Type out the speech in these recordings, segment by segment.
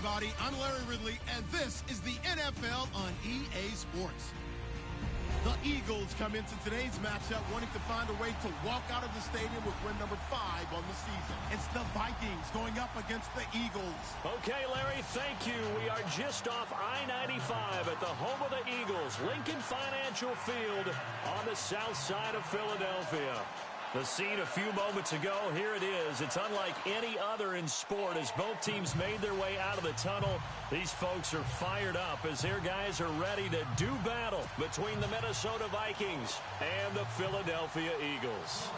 everybody. I'm Larry Ridley, and this is the NFL on EA Sports. The Eagles come into today's matchup wanting to find a way to walk out of the stadium with win number 5 on the season. It's the Vikings going up against the Eagles. Okay, Larry, thank you. We are just off I-95 at the home of the Eagles, Lincoln Financial Field on the south side of Philadelphia. The scene a few moments ago, here it is. It's unlike any other in sport as both teams made their way out of the tunnel. These folks are fired up as their guys are ready to do battle between the Minnesota Vikings and the Philadelphia Eagles.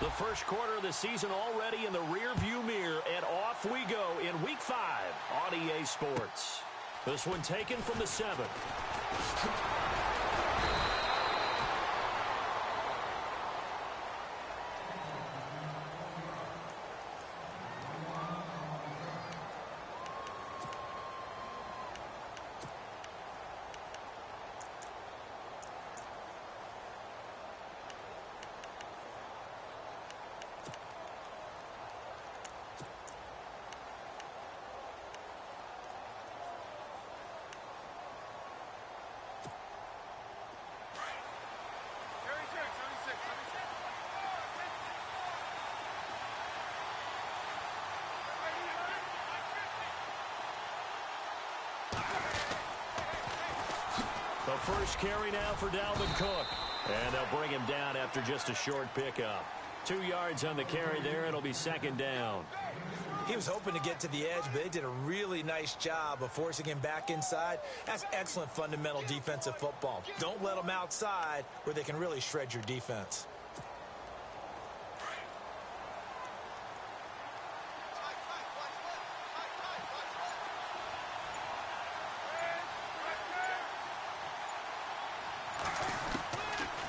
The first quarter of the season already in the rearview mirror, and off we go in Week 5 on EA Sports. This one taken from the 7. The first carry now for Dalvin Cook. And they'll bring him down after just a short pickup. 2 yards on the carry there. It'll be second down. He was hoping to get to the edge, but they did a really nice job of forcing him back inside. That's excellent fundamental defensive football. Don't let them outside where they can really shred your defense.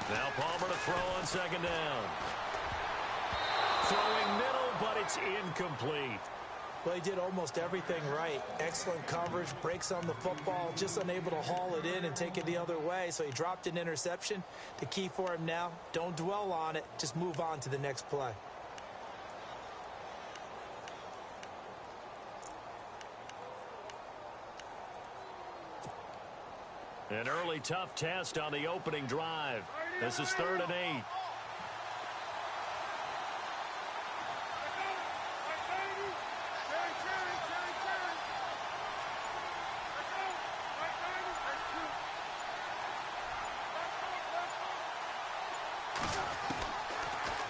Now Palmer to throw on second down. Throwing middle, but it's incomplete. Well, he did almost everything right. Excellent coverage, breaks on the football, just unable to haul it in and take it the other way, so he dropped an interception. The key for him now, don't dwell on it, just move on to the next play. An early tough test on the opening drive. This is 3rd and 8.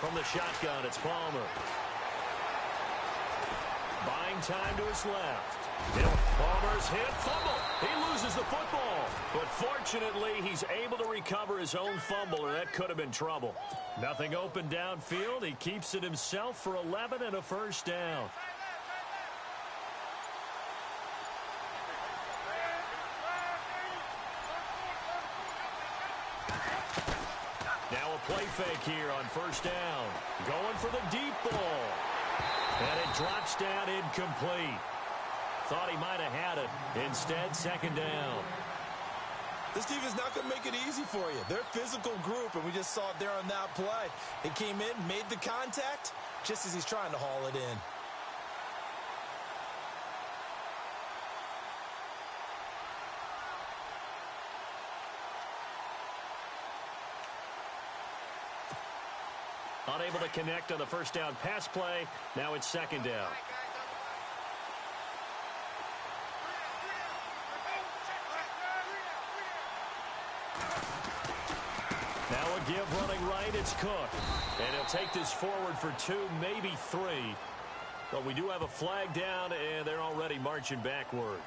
From the shotgun, it's Palmer. Buying time to his left. Palmer's hit, fumble. He loses the football. But fortunately, he's able to recover his own fumble, or that could have been trouble. Nothing open downfield. He keeps it himself for 11 and a first down. Now a play fake here on first down. Going for the deep ball. And it drops down incomplete. Thought he might have had it. Instead, second down. This defense is not going to make it easy for you. They're a physical group, and we just saw it there on that play. He came in, made the contact, just as he's trying to haul it in. Unable to connect on the first down pass play. Now it's second down. Now a give running right. It's Cook. And he'll take this forward for 2, maybe 3. But we do have a flag down, and they're already marching backward.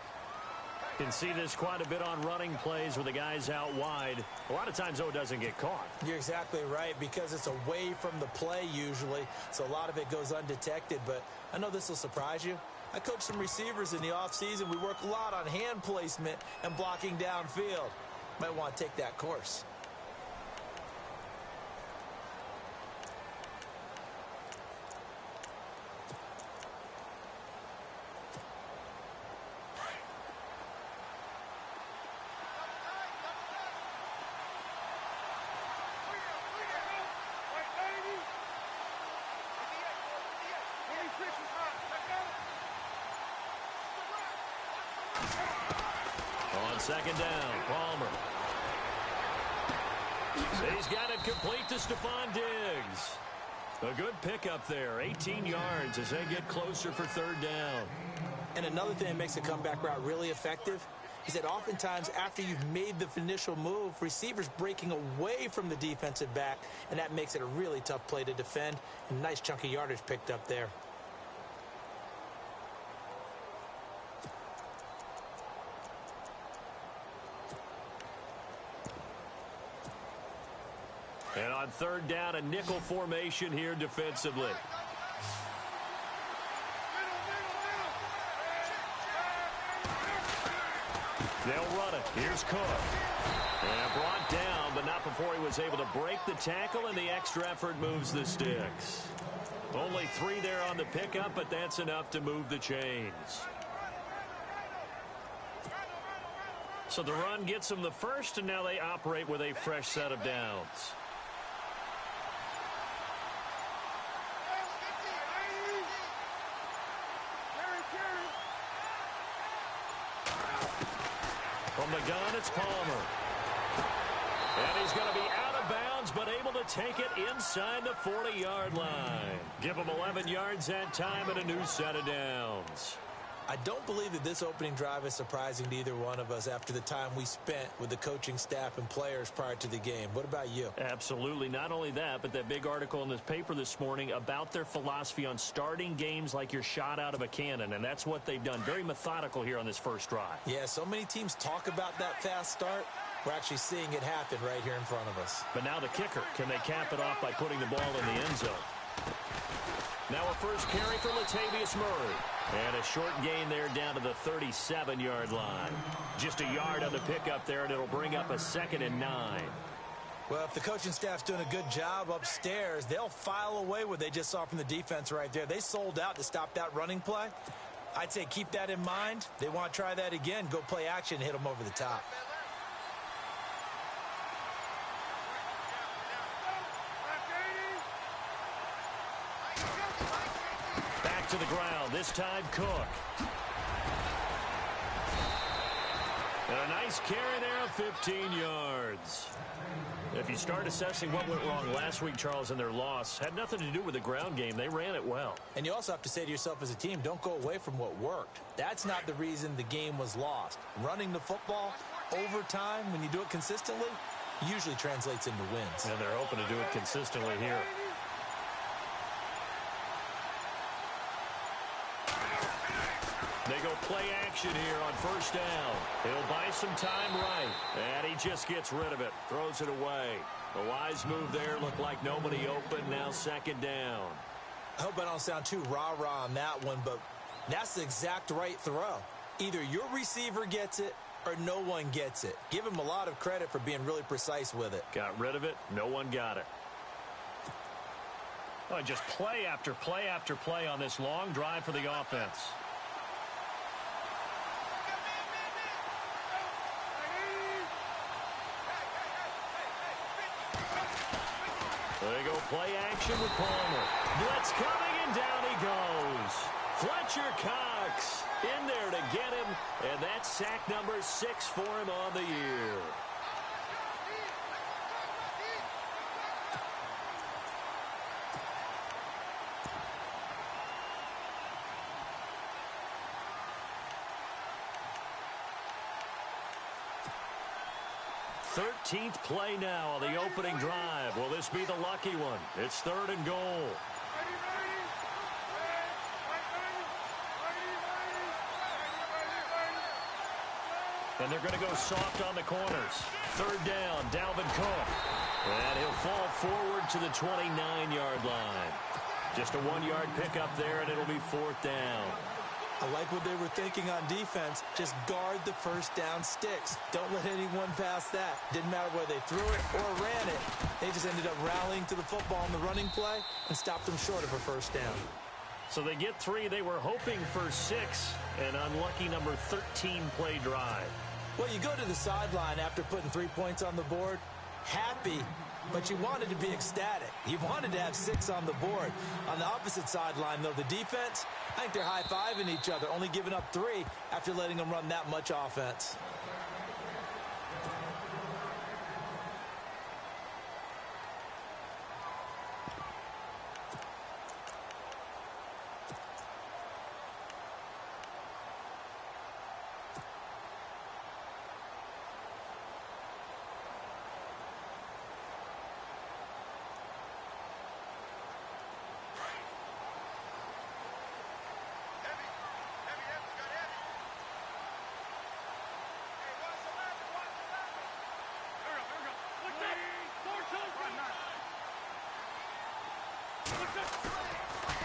Can see this quite a bit on running plays with the guys out wide. A lot of times, though, it doesn't get caught. You're exactly right, because it's away from the play usually, so a lot of it goes undetected. But I know this will surprise you. I coach some receivers in the offseason. We work a lot on hand placement and blocking downfield. Might want to take that course. Second down, Palmer. He's got it complete to Stephon Diggs. A good pickup there, 18 yards as they get closer for third down. And another thing that makes a comeback route really effective is that oftentimes after you've made the initial move, receivers breaking away from the defensive back, and that makes it a really tough play to defend. And nice chunk of yardage picked up there. And on third down, a nickel formation here defensively. They'll run it. Here's Cook. And brought down, but not before he was able to break the tackle, and the extra effort moves the sticks. Only 3 there on the pickup, but that's enough to move the chains. So the run gets them the first, and now they operate with a fresh set of downs. From the gun, it's Palmer. And he's going to be out of bounds, but able to take it inside the 40-yard line. Give him 11 yards that time and a new set of downs. I don't believe that this opening drive is surprising to either one of us after the time we spent with the coaching staff and players prior to the game. What about you? Absolutely. Not only that, but that big article in this paper this morning about their philosophy on starting games like you're shot out of a cannon, and that's what they've done. Very methodical here on this first drive. Yeah, so many teams talk about that fast start. We're actually seeing it happen right here in front of us. But now the kicker. Can they cap it off by putting the ball in the end zone? Now a first carry for Latavius Murray. And a short gain there down to the 37-yard line. Just a yard on the pickup there, and it'll bring up a 2nd and 9. Well, if the coaching staff's doing a good job upstairs, they'll file away what they just saw from the defense right there. They sold out to stop that running play. I'd say keep that in mind. They want to try that again. Go play action, hit them over the top. To the ground, this time Cook. And a nice carry there of 15 yards. If you start assessing what went wrong last week, Charles, in their loss, had nothing to do with the ground game. They ran it well. And you also have to say to yourself as a team, don't go away from what worked. That's not the reason the game was lost. Running the football over time, when you do it consistently, usually translates into wins. And they're hoping to do it consistently here. They go play action here on first down. He'll buy some time right. And he just gets rid of it. Throws it away. A wise move there. Looked like nobody open. Now 2nd down. I hope I don't sound too rah-rah on that one, but that's the exact right throw. Either your receiver gets it or no one gets it. Give him a lot of credit for being really precise with it. Got rid of it. No one got it. Oh, just play after play after play on this long drive for the offense. They go play action with Palmer. Blitz coming, and down he goes. Fletcher Cox in there to get him, and that's sack number 6 for him on the year. Thirteenth play now on the opening drive. Will this be the lucky one? It's 3rd and goal. And they're going to go soft on the corners. 3rd down, Dalvin Cook. And he'll fall forward to the 29-yard line. Just a 1-yard pickup there, and it'll be 4th down. I like what they were thinking on defense. Just guard the first down sticks. Don't let anyone pass that. Didn't matter whether they threw it or ran it. They just ended up rallying to the football in the running play and stopped them short of a first down. So they get 3. They were hoping for 6. An unlucky number 13 play drive. Well, you go to the sideline after putting 3 points on the board, happy, but you wanted to be ecstatic. You wanted to have 6 on the board. On the opposite sideline, though, the defense, I think they're high-fiving each other, only giving up 3 after letting them run that much offense.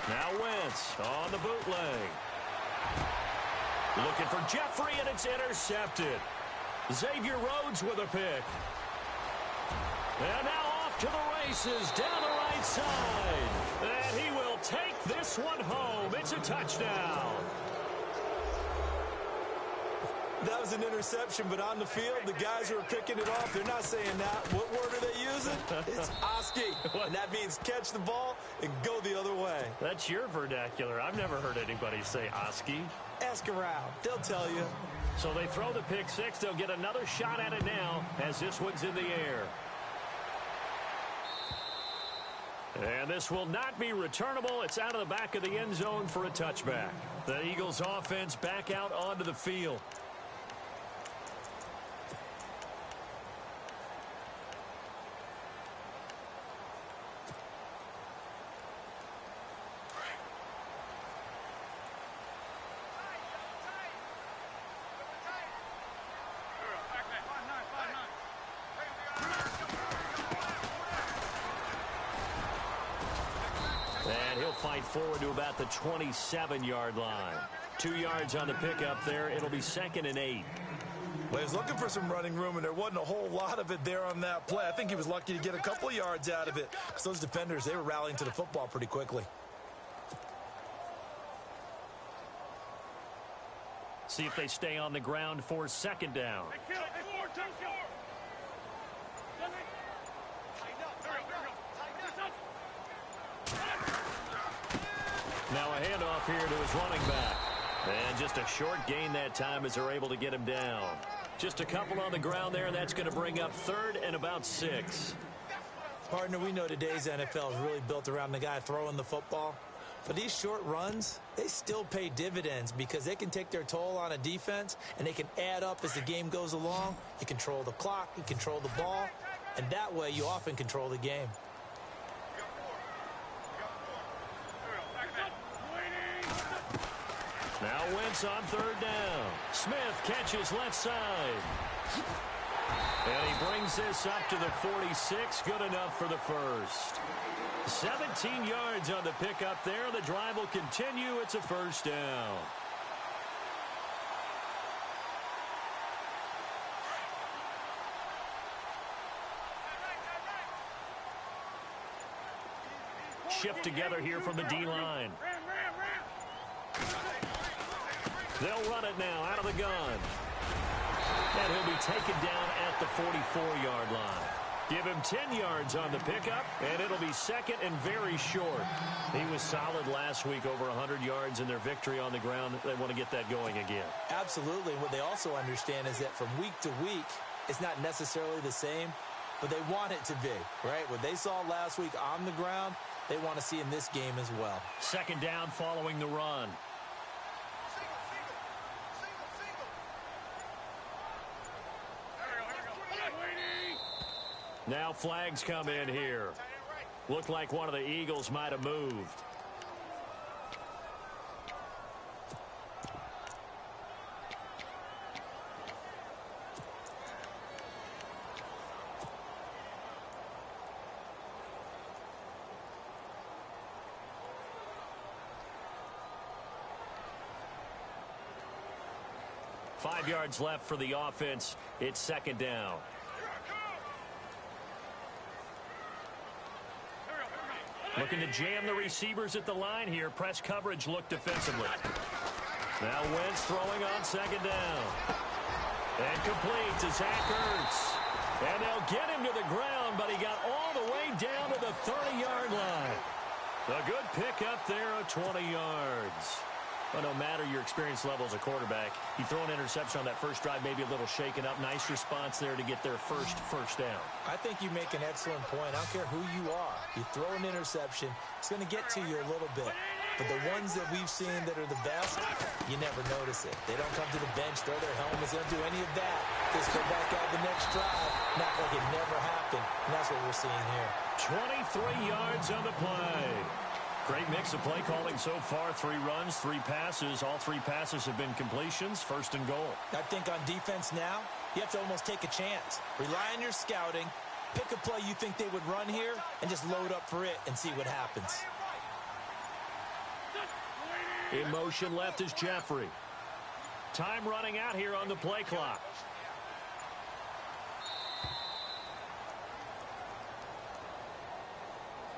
Now Wentz on the bootleg. Looking for Jeffrey, and it's intercepted. Xavier Rhodes with a pick. And now off to the races down the right side. And he will take this one home. It's a touchdown. That was an interception, but on the field, the guys who are picking it off, they're not saying that. What word are they using? It's Oski, and that means catch the ball and go the other way. That's your vernacular. I've never heard anybody say Oski. Ask around. They'll tell you. So they throw the pick six. They'll get another shot at it now as this one's in the air. And this will not be returnable. It's out of the back of the end zone for a touchback. The Eagles offense back out onto the field. And he'll fight forward to about the 27-yard line. 2 yards on the pickup there. It'll be 2nd and 8. Well, he was looking for some running room, and there wasn't a whole lot of it there on that play. I think he was lucky to get a couple of yards out of it. Because those defenders, they were rallying to the football pretty quickly. See if they stay on the ground for 2nd down. Now a handoff here to his running back. And just a short gain that time as they're able to get him down. Just a couple on the ground there, and that's going to bring up 3rd and about 6. Partner, we know today's NFL is really built around the guy throwing the football. But these short runs, they still pay dividends because they can take their toll on a defense, and they can add up as the game goes along. You control the clock, you control the ball, and that way you often control the game. Now Wentz on 3rd down. Smith catches left side. And he brings this up to the 46. Good enough for the first. 17 yards on the pickup there. The drive will continue. It's a 1st down. Shift together here from the D-line. They'll run it now out of the gun. And he'll be taken down at the 44-yard line. Give him 10 yards on the pickup, and it'll be 2nd and very short. He was solid last week, over 100 yards in their victory on the ground. They want to get that going again. Absolutely. What they also understand is that from week to week, it's not necessarily the same, but they want it to be, right? What they saw last week on the ground, they want to see in this game as well. 2nd down following the run. Now flags come in here. Looked like one of the Eagles might have moved. Five yards left for the offense. It's 2nd down. Looking to jam the receivers at the line here. Press coverage look defensively. Now Wentz throwing on 2nd down. And complete to Zach Ertz. And they'll get him to the ground, but he got all the way down to the 30-yard line. A good pick up there of 20 yards. Well, no matter your experience level as a quarterback, you throw an interception on that first drive, maybe a little shaken up. Nice response there to get their first down. I think you make an excellent point. I don't care who you are. You throw an interception, it's going to get to you a little bit. But the ones that we've seen that are the best, you never notice it. They don't come to the bench, throw their helmets, they don't do any of that. Just go back out the next drive, not like it never happened. And that's what we're seeing here. 23 yards on the play. Great mix of play calling so far. 3 runs, 3 passes. All 3 passes have been completions. 1st and goal. I think on defense now, you have to almost take a chance. Rely on your scouting. Pick a play you think they would run here and just load up for it and see what happens. In motion left is Jeffrey. Time running out here on the play clock.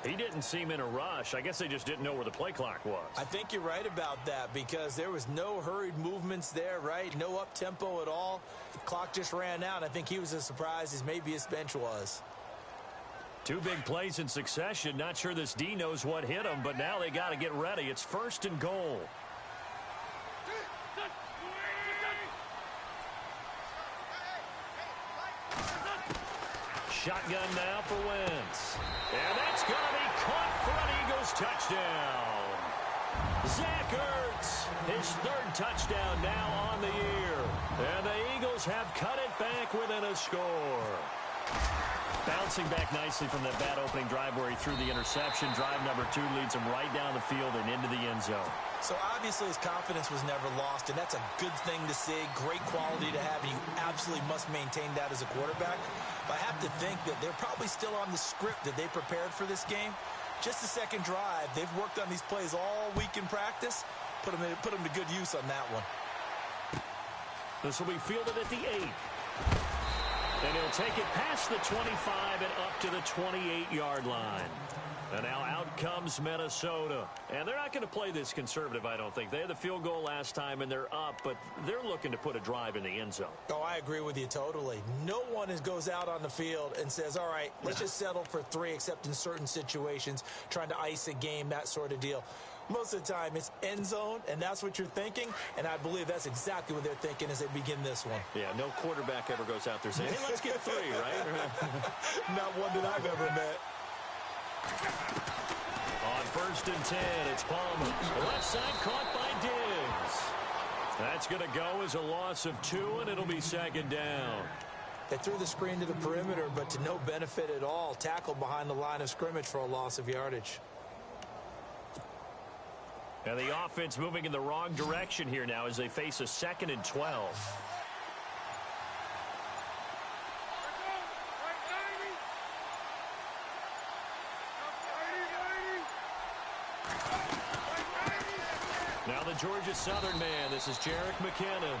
He didn't seem in a rush. I guess they just didn't know where the play clock was. I think you're right about that because there was no hurried movements there, right? No up-tempo at all. The clock just ran out. I think he was as surprised as maybe his bench was. Two big plays in succession. Not sure this D knows what hit him, but now they got to get ready. It's 1st and goal. Shotgun now for Wentz. And that's going to be caught for an Eagles touchdown. Zach Ertz, his 3rd touchdown now on the year. And the Eagles have cut it back within a score. Bouncing back nicely from that bad opening drive where he threw the interception. Drive number 2 leads him right down the field and into the end zone. So obviously his confidence was never lost, and that's a good thing to see. Great quality to have, and you absolutely must maintain that as a quarterback. But I have to think that they're probably still on the script that they prepared for this game. Just the second drive. They've worked on these plays all week in practice. Put them to good use on that one. This will be fielded at the 8. And he'll take it past the 25 and up to the 28-yard line. And now out comes Minnesota. And they're not going to play this conservative, I don't think. They had the field goal last time, and they're up, but they're looking to put a drive in the end zone. Oh, I agree with you totally. No one goes out on the field and says, all right, let's just settle for 3, except in certain situations, trying to ice a game, that sort of deal. Most of the time, it's end zone, and that's what you're thinking, and I believe that's exactly what they're thinking as they begin this one. Yeah, no quarterback ever goes out there saying, hey, let's get 3, right? Not one that I've ever met. On 1st and 10, it's Palmer. Left side caught by Diggs. That's going to go as a loss of 2, and it'll be 2nd down. They threw the screen to the perimeter, but to no benefit at all. Tackled behind the line of scrimmage for a loss of yardage. And the offense moving in the wrong direction here now as they face a 2nd and 12. Now the Georgia Southern man, this is Jerick McKinnon.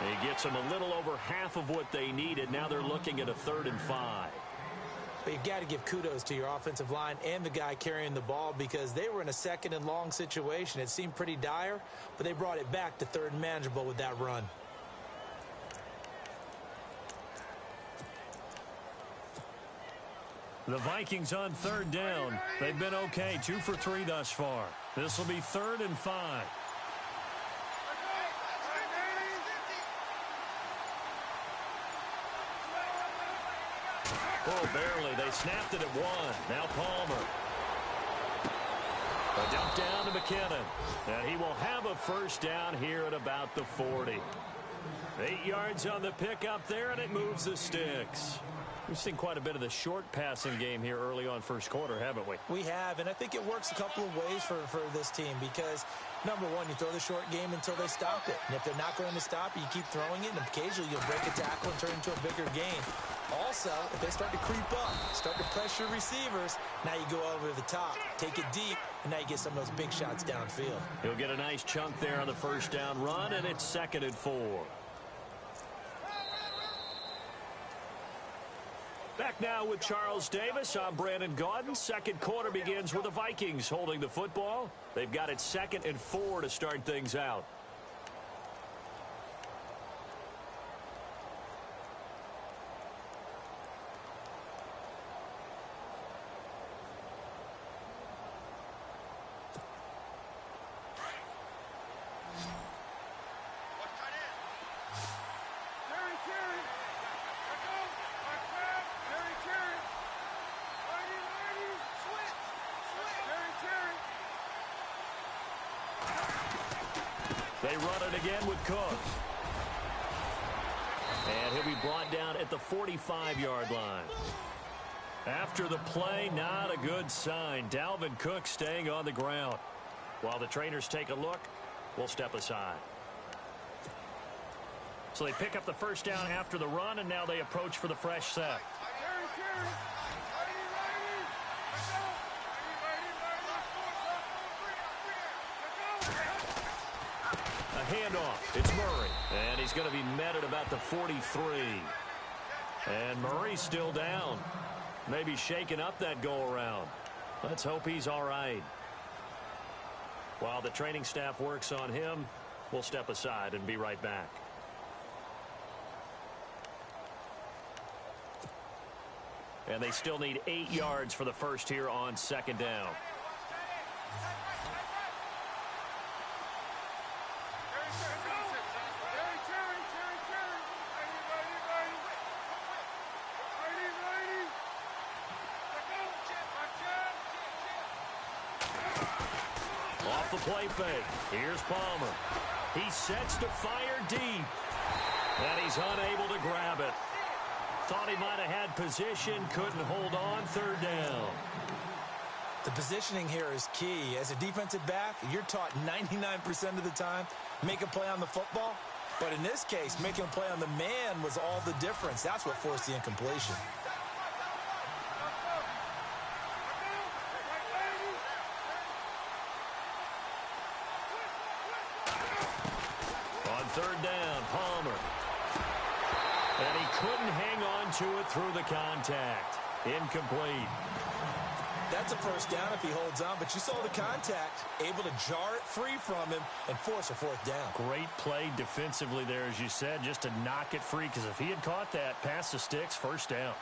He gets them a little over half of what they needed. Now they're looking at a 3rd and 5. But you've got to give kudos to your offensive line and the guy carrying the ball because they were in a 2nd and long situation. It seemed pretty dire, but they brought it back to 3rd and manageable with that run. The Vikings on 3rd down. They've been okay, 2 for 3 thus far. This will be 3rd and 5. Oh, barely. They snapped it at 1. Now Palmer. A dump down to McKinnon. And he will have a 1st down here at about the 40. 8 yards on the pickup there, and it moves the sticks. We've seen quite a bit of the short passing game here early on 1st quarter, haven't we? We have, and I think it works a couple of ways for this team because, number one, you throw the short game until they stop it. And if they're not going to stop it, you keep throwing it, and occasionally you'll break a tackle and turn it into a bigger gain. Also, if they start to creep up, start to pressure receivers, now you go over the top, take it deep, and now you get some of those big shots downfield. He'll get a nice chunk there on the 1st down run, and it's 2nd and 4. Back now with Charles Davis. I'm Brandon Gaudin. 2nd quarter begins with the Vikings holding the football. They've got it 2nd and 4 to start things out. They run it again with Cook. And he'll be brought down at the 45-yard line. After the play, not a good sign. Dalvin Cook staying on the ground. While the trainers take a look, we'll step aside. So they pick up the 1st down after the run, and now they approach for the fresh set. handoff. It's Murray. And he's going to be met at about the 43. And Murray's still down. Maybe shaking up that go-around. Let's hope he's all right. While the training staff works on him, we'll step aside and be right back. And they still need 8 yards for the first here on second down. Off the play fake. Here's Palmer. He sets to fire deep. And he's unable to grab it. Thought he might have had position, couldn't hold on, third down. The positioning here is key. As a defensive back, you're taught 99% of the time, make a play on the football. But in this case, making a play on the man was all the difference. That's what forced the incompletion. On third down, Palmer. And he couldn't hang on to it through the contact. Incomplete. That's a first down if he holds on, but you saw the contact, able to jar it free from him and force a fourth down. Great play defensively there, as you said, just to knock it free, because if he had caught that, past the sticks, first down.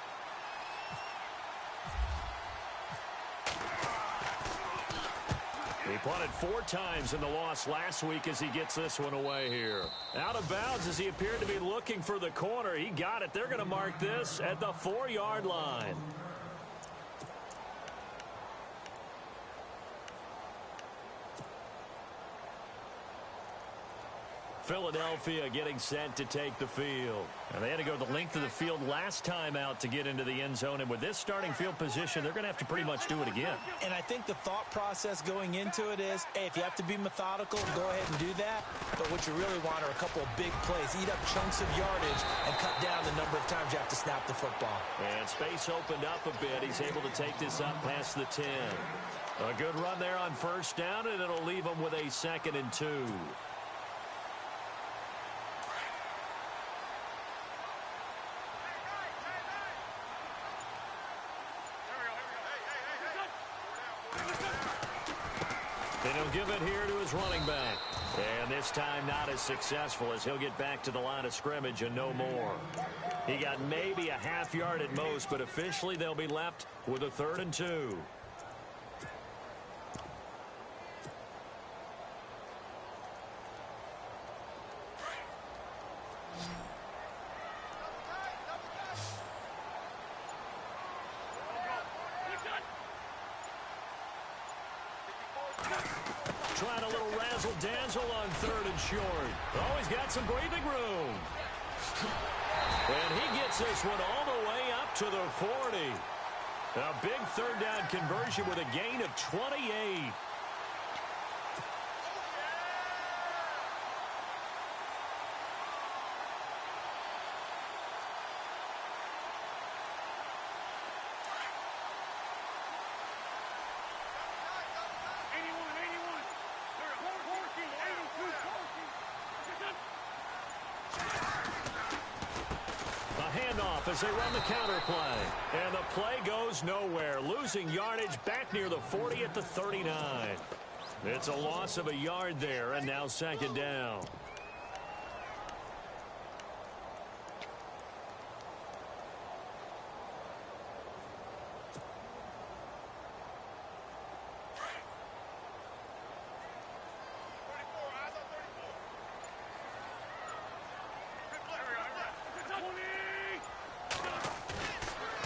He punted 4 times in the loss last week as he gets this one away here. Out of bounds as he appeared to be looking for the corner. He got it. They're going to mark this at the 4-yard line. Philadelphia getting set to take the field. And they had to go the length of the field last time out to get into the end zone. And with this starting field position, they're going to have to pretty much do it again. And I think the thought process going into it is, hey, if you have to be methodical, go ahead and do that. But what you really want are a couple of big plays. Eat up chunks of yardage and cut down the number of times you have to snap the football. And space opened up a bit. He's able to take this up past the 10. A good run there on first down, and it'll leave him with a 2nd and 2. And he'll give it here to his running back. And this time not as successful, as he'll get back to the line of scrimmage and no more. He got maybe a half yard at most, but officially they'll be left with a 3rd and 2. Trying a little razzle-dazzle on 3rd and short. Oh, he's got some breathing room. And he gets this one all the way up to the 40. A big 3rd down conversion with a gain of 28. As they run the counter play. And the play goes nowhere. Losing yardage back near the 40 at the 39. It's a loss of a yard there, and now 2nd down.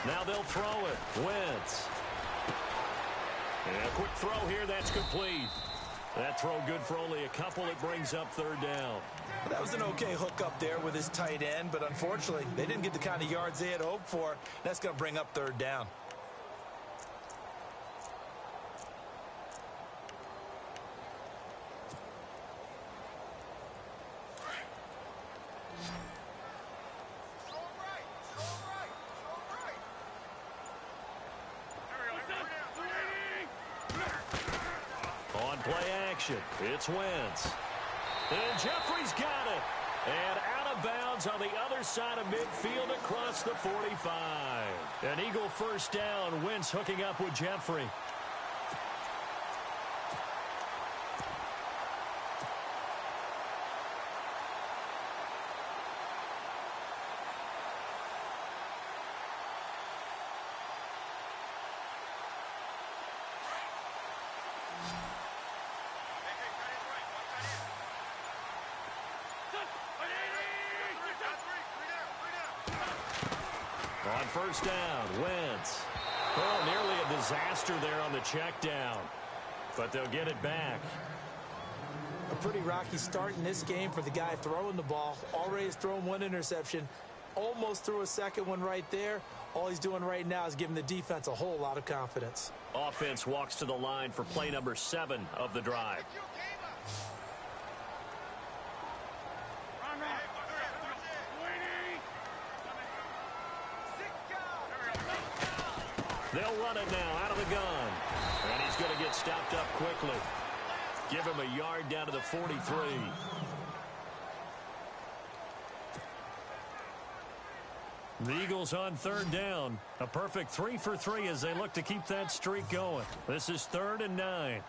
Now they'll throw it. Wentz. And a quick throw here. That's complete. That throw good for only a couple. It brings up 3rd down. That was an okay hook up there with his tight end, but unfortunately, they didn't get the kind of yards they had hoped for. That's going to bring up 3rd down. On play action, it's Wentz. And Jeffrey's got it. And out of bounds on the other side of midfield across the 45. An Eagle first down. Wentz hooking up with Jeffrey. On first down, Wentz. Oh, nearly a disaster there on the check down. But they'll get it back. A pretty rocky start in this game for the guy throwing the ball. Already has thrown one interception. Almost threw a second one right there. All he's doing right now is giving the defense a whole lot of confidence. Offense walks to the line for play number 7 of the drive. They'll run it now out of the gun. And he's going to get stopped up quickly. Give him a yard down to the 43. The Eagles on third down. A perfect 3 for 3 as they look to keep that streak going. This is 3rd and 9.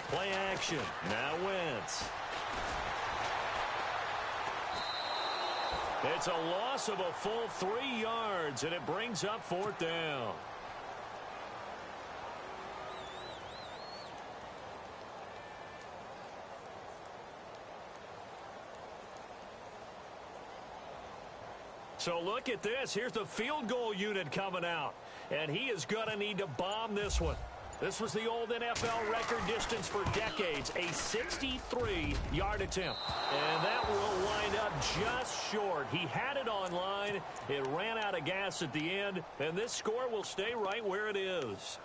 Play action. Now Wentz. It's a loss of a full 3 yards, and it brings up 4th down. So look at this. Here's the field goal unit coming out, and he is going to need to bomb this one. This was the old NFL record distance for decades, a 63-yard attempt. And that will wind up just short. He had it on line. It ran out of gas at the end, and this score will stay right where it is.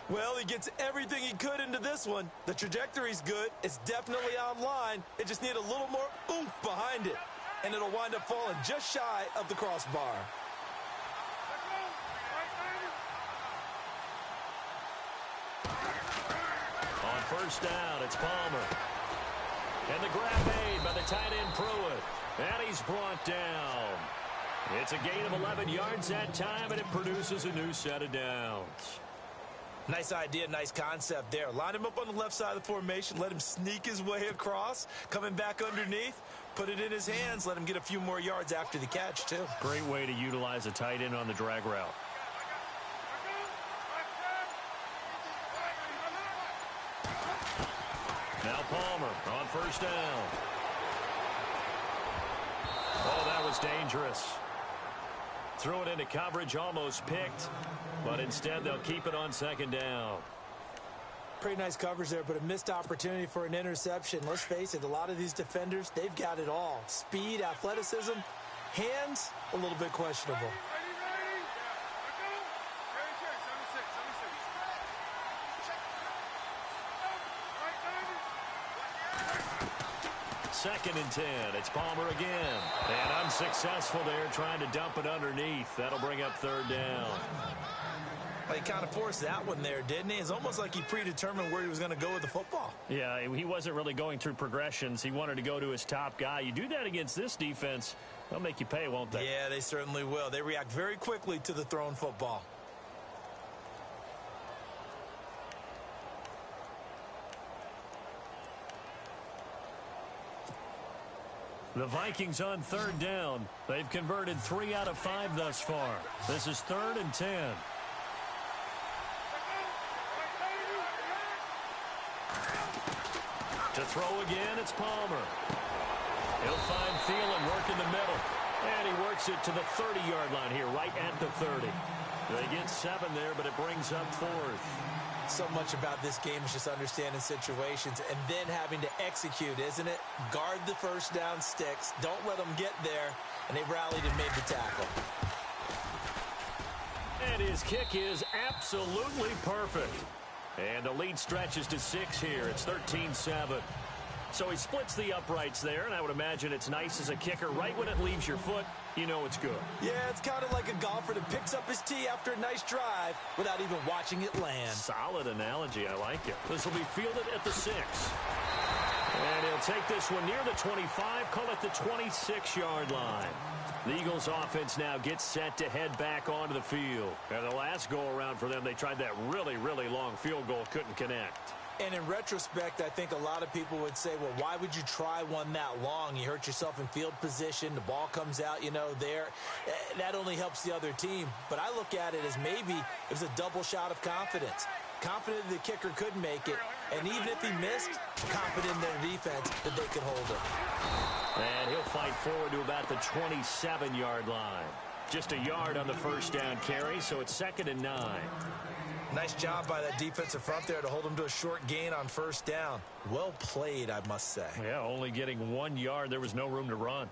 Well, he gets everything he could into this one. The trajectory's good. It's definitely on line. It just needs a little more oomph behind it. And it'll wind up falling just shy of the crossbar. First down, it's Palmer. And the grab made by the tight end Pruitt. And he's brought down. It's a gain of 11 yards that time, and it produces a new set of downs. Nice idea, nice concept there. Line him up on the left side of the formation, let him sneak his way across, coming back underneath, put it in his hands, let him get a few more yards after the catch, too. Great way to utilize a tight end on the drag route. Now Palmer on first down. Oh, that was dangerous. Threw it into coverage, almost picked, but instead they'll keep it on 2nd down. Pretty nice coverage there, but a missed opportunity for an interception. Let's face it, a lot of these defenders, they've got it all. Speed, athleticism, hands, a little bit questionable. 2nd and 10. It's Palmer again. And unsuccessful there trying to dump it underneath. That'll bring up 3rd down. Well, he kind of forced that one there, didn't he? It's almost like he predetermined where he was going to go with the football. Yeah, he wasn't really going through progressions. He wanted to go to his top guy. You do that against this defense, they'll make you pay, won't they? Yeah, they certainly will. They react very quickly to the thrown football. The Vikings on 3rd down. They've converted 3 out of 5 thus far. This is 3rd and 10. To throw again, it's Palmer. He'll find Thielen work in the middle. And he works it to the 30-yard line here, right at the 30. They get 7 there, but it brings up 4th. So much about this game is just understanding situations and then having to execute, isn't it? Guard the first down sticks. Don't let them get there. And they rallied and made the tackle. And his kick is absolutely perfect. And the lead stretches to 6 here. It's 13-7. So he splits the uprights there, and I would imagine it's nice as a kicker. Right when it leaves your foot, you know it's good. Yeah, it's kind of like a golfer that picks up his tee after a nice drive without even watching it land. Solid analogy. I like it. This will be fielded at the 6. And he'll take this one near the 25, call it the 26-yard line. The Eagles offense now gets set to head back onto the field. And the last go-around for them, they tried that really, really long field goal, couldn't connect. And in retrospect, I think a lot of people would say, well, why would you try one that long? You hurt yourself in field position. The ball comes out, there. That only helps the other team. But I look at it as maybe it was a double shot of confidence. Confident the kicker could make it. And even if he missed, confident in their defense that they could hold him. And he'll fight forward to about the 27-yard line. Just a yard on the first down carry, so it's 2nd and 9. Nice job by that defensive front there to hold him to a short gain on first down. Well played, I must say. Yeah, only getting 1 yard. There was no room to run.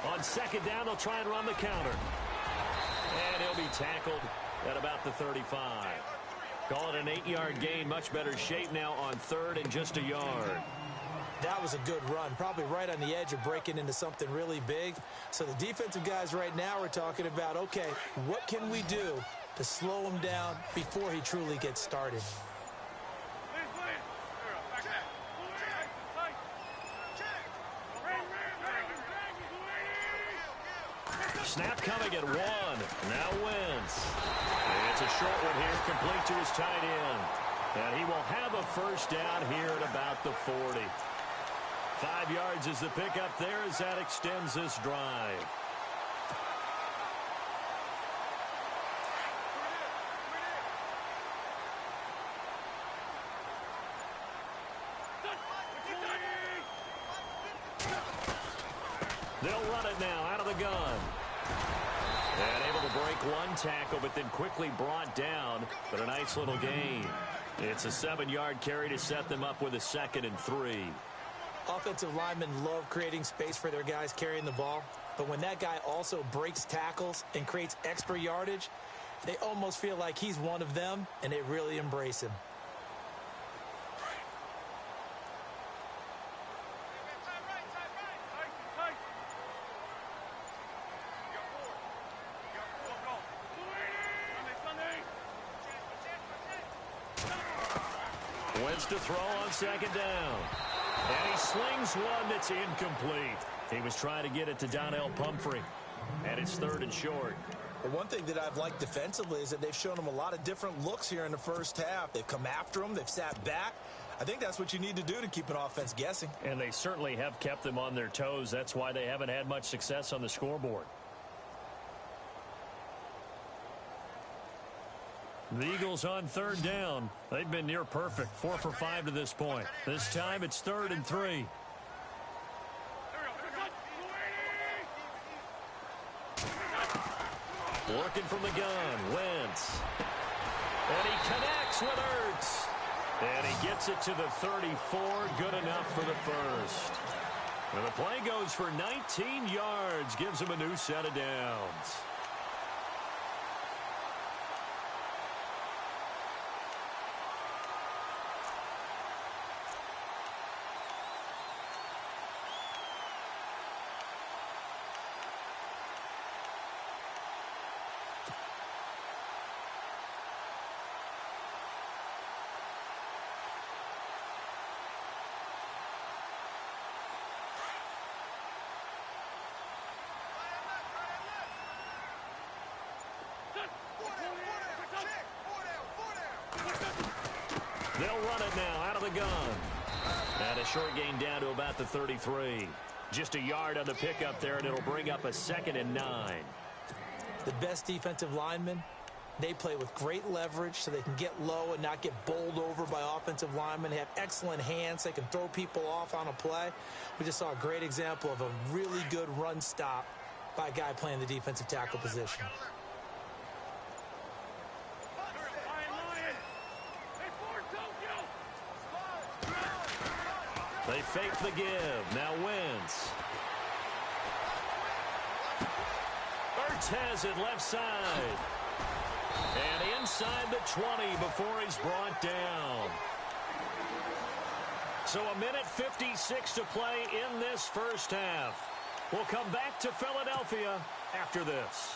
On 2nd down, they'll try and run the counter. And he'll be tackled at about the 35. Call it an 8-yard gain. Much better shape now on 3rd and just a yard. That was a good run. Probably right on the edge of breaking into something really big. So the defensive guys right now are talking about, okay, what can we do to slow him down before he truly gets started? Snap coming at 1. Now Wentz. It's a short one here, complete to his tight end. And he will have a first down here at about the 40. 5 yards is the pickup there as that extends this drive. They'll run it now out of the gun. And able to break one tackle, but then quickly brought down. But a nice little gain. It's a 7-yard carry to set them up with a 2nd and 3. Offensive linemen love creating space for their guys carrying the ball. But when that guy also breaks tackles and creates extra yardage, they almost feel like he's one of them, and they really embrace him. Wentz to throw on 2nd down. And he slings one that's incomplete. He was trying to get it to Donnell Pumphrey. And it's 3rd and short. Well, one thing that I've liked defensively is that they've shown him a lot of different looks here in the first half. They've come after him. They've sat back. I think that's what you need to do to keep an offense guessing. And they certainly have kept them on their toes. That's why they haven't had much success on the scoreboard. The Eagles on 3rd down. They've been near perfect. 4 for 5 to this point. This time it's 3rd and 3. Working from the gun. Wentz. And he connects with Ertz. And he gets it to the 34. Good enough for the first. And the play goes for 19 yards. Gives him a new set of downs. They'll run it now out of the gun. And a short gain down to about the 33. Just a yard on the pickup there, and it'll bring up a 2nd and 9. The best defensive linemen, they play with great leverage so they can get low and not get bowled over by offensive linemen. They have excellent hands. They can throw people off on a play. We just saw a great example of a really good run stop by a guy playing the defensive tackle position. They fake the give. Now Wentz. Montez at left side. And inside the 20 before he's brought down. So 1:56 to play in this first half. We'll come back to Philadelphia after this.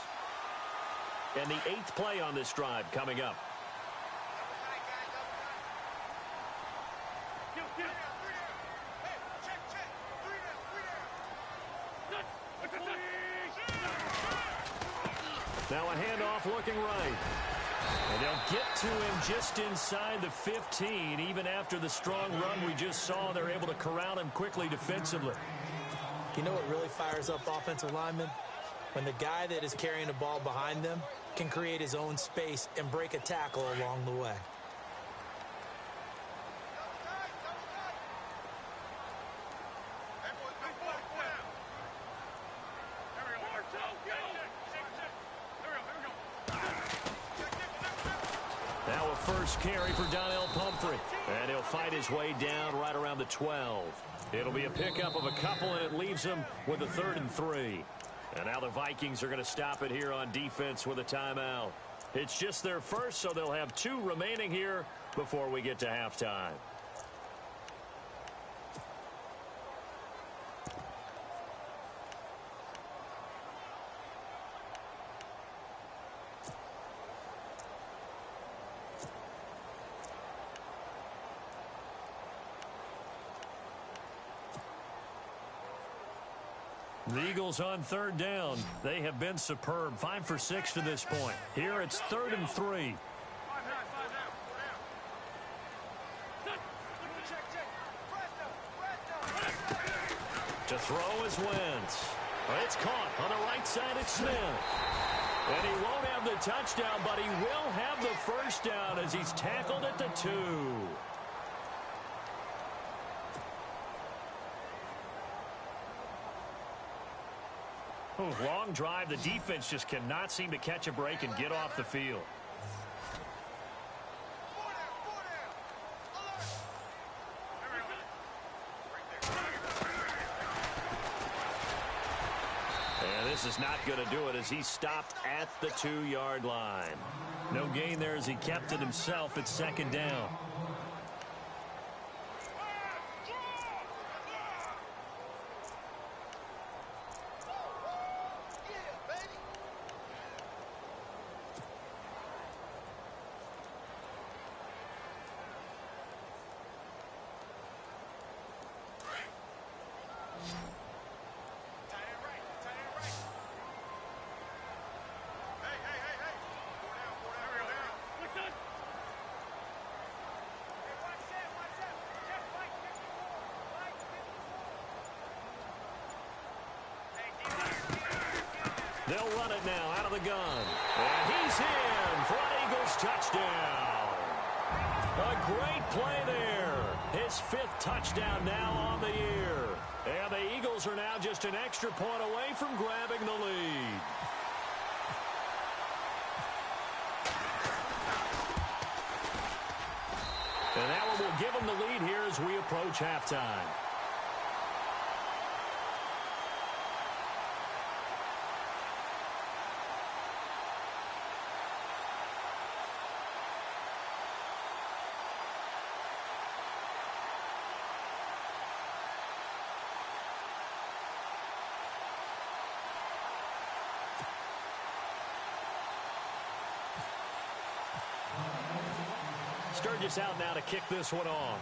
And the 8th play on this drive coming up. Now a handoff looking right. And they'll get to him just inside the 15. Even after the strong run we just saw, they're able to corral him quickly defensively. You know what really fires up offensive linemen? When the guy that is carrying the ball behind them can create his own space and break a tackle along the way. Now a first carry for Donnell Pumphrey. And he'll fight his way down right around the 12. It'll be a pickup of a couple, and it leaves him with a 3rd and 3. And now the Vikings are going to stop it here on defense with a timeout. It's just their first, so they'll have 2 remaining here before we get to halftime. The Eagles on 3rd down. They have been superb. 5 for 6 to this point. Here it's 3rd and 3. To throw is Wentz. It's caught on the right side. It's Smith. And he won't have the touchdown, but he will have the first down as he's tackled at the 2. Long drive. The defense just cannot seem to catch a break and get off the field. And this is not going to do it as he stopped at the 2-yard line. No gain there as he kept it himself at 2nd down. They'll run it now out of the gun. And he's in for an Eagles touchdown. A great play there. His 5th touchdown now on the year. And the Eagles are now just an extra point away from grabbing the lead. And that one will give them the lead here as we approach halftime. Sturgis out now to kick this one off.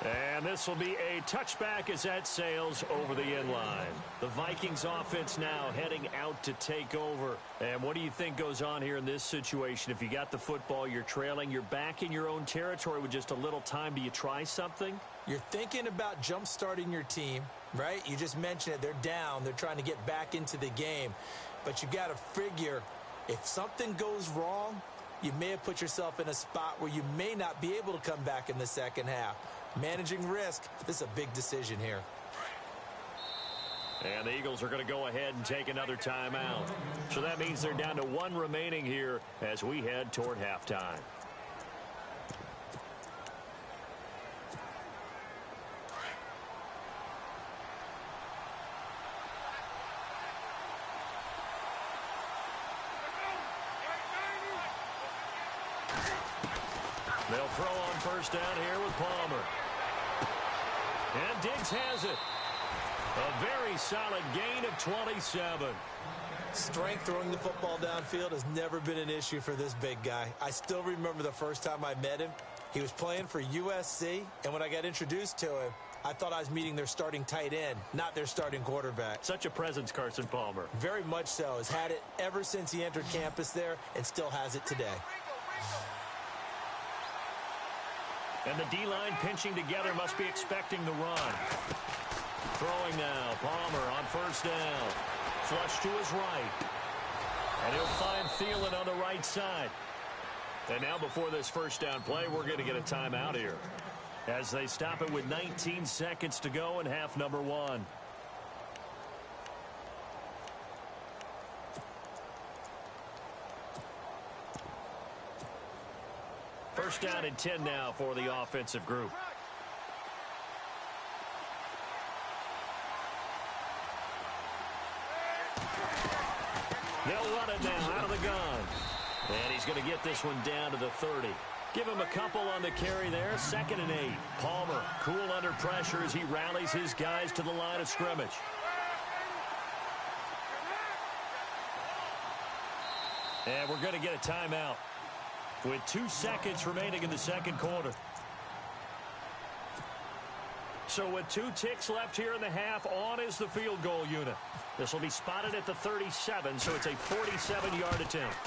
And this will be a touchback as that sails over the end line. The Vikings offense now heading out to take over. And what do you think goes on here in this situation? If you got the football, you're trailing, you're back in your own territory with just a little time. Do you try something? You're thinking about jump-starting your team, right? You just mentioned it. They're down. They're trying to get back into the game. But you got to figure if something goes wrong, you may have put yourself in a spot where you may not be able to come back in the second half. Managing risk, this is a big decision here. And the Eagles are going to go ahead and take another timeout. So that means they're down to 1 remaining here as we head toward halftime. They'll throw on first down here with Palmer. And Diggs has it. A very solid gain of 27. Strength throwing the football downfield has never been an issue for this big guy. I still remember the first time I met him. He was playing for USC, and when I got introduced to him, I thought I was meeting their starting tight end, not their starting quarterback. Such a presence, Carson Palmer. Very much so. Has had it ever since he entered campus there and still has it today. And the D-line pinching together must be expecting the run. Throwing now. Palmer on first down. Flush to his right. And he'll find Thielen on the right side. And now before this first down play, we're going to get a timeout here, as they stop it with 19 seconds to go in half number 1. First down and 10 now for the offensive group. They'll run it now out of the gun. And he's going to get this one down to the 30. Give him a couple on the carry there. 2nd and 8. Palmer cool under pressure as he rallies his guys to the line of scrimmage. And we're going to get a timeout with 2 seconds remaining in the second quarter. So with 2 ticks left here in the half, on is the field goal unit. This will be spotted at the 37, so it's a 47-yard attempt.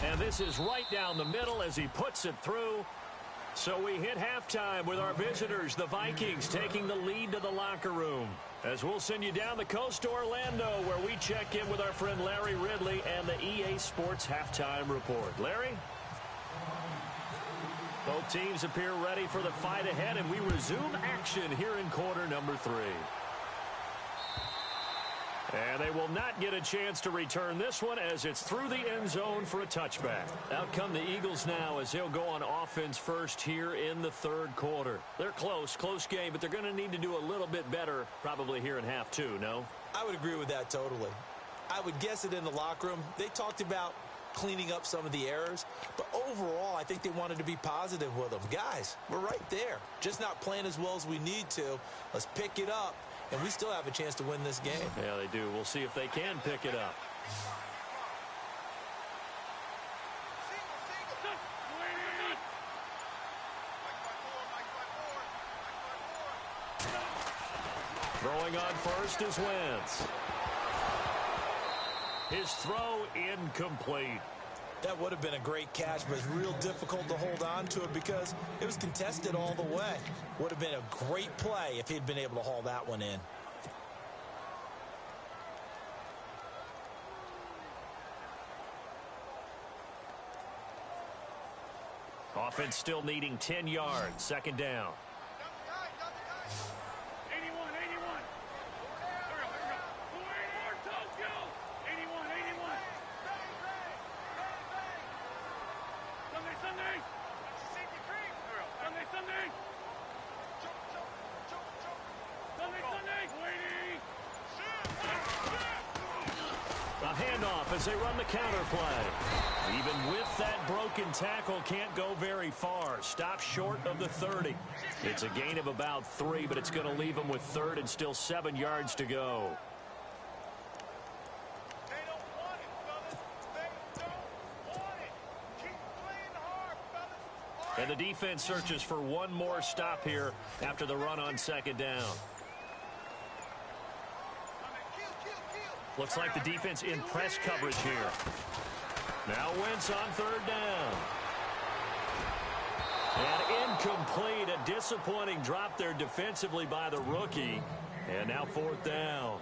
And this is right down the middle as he puts it through. So we hit halftime with our visitors, the Vikings, taking the lead to the locker room. As we'll send you down the coast to Orlando, where we check in with our friend Larry Ridley and the EA Sports Halftime Report. Larry? Both teams appear ready for the fight ahead, and we resume action here in quarter number 3. And they will not get a chance to return this one as it's through the end zone for a touchback. Out come the Eagles now as they'll go on offense first here in the third quarter. They're close game, but they're going to need to do a little bit better probably here in half 2, no? I would agree with that totally. I would guess it in the locker room. They talked about cleaning up some of the errors, but overall I think they wanted to be positive with them. Guys, we're right there, just not playing as well as we need to. Let's pick it up, and we still have a chance to win this game. Yeah, they do. We'll see if they can pick it up. Throwing on first is Wentz. His throw incomplete. That would have been a great catch, but it's real difficult to hold on to it because it was contested all the way. Would have been a great play if he'd been able to haul that one in. Offense still needing 10 yards. 2nd down. A handoff as they run the counter play. Even with that broken tackle, can't go very far. Stop short of the 30. It's a gain of about 3, but it's going to leave them with 3rd and still 7 yards to go. They don't want it, fellas. They don't want it. Keep playing hard, fellas. And the defense searches for one more stop here after the run on 2nd down. Looks like the defense in press coverage here. Now Wentz on 3rd down. And incomplete. A disappointing drop there defensively by the rookie. And now 4th down.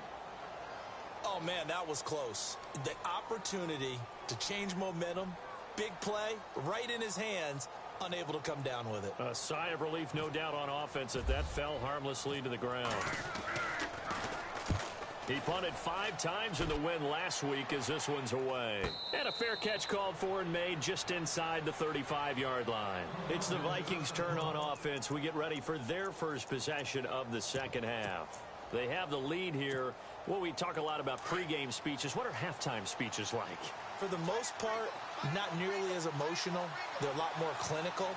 Oh, man, that was close. The opportunity to change momentum, big play, right in his hands, unable to come down with it. A sigh of relief, no doubt, on offense that fell harmlessly to the ground. He punted 5 times in the win last week as this one's away. And a fair catch called for and made just inside the 35-yard line. It's the Vikings' turn on offense. We get ready for their first possession of the second half. They have the lead here Well, we talk a lot about pregame speeches. What are halftime speeches like? For the most part, not nearly as emotional. They're a lot more clinical.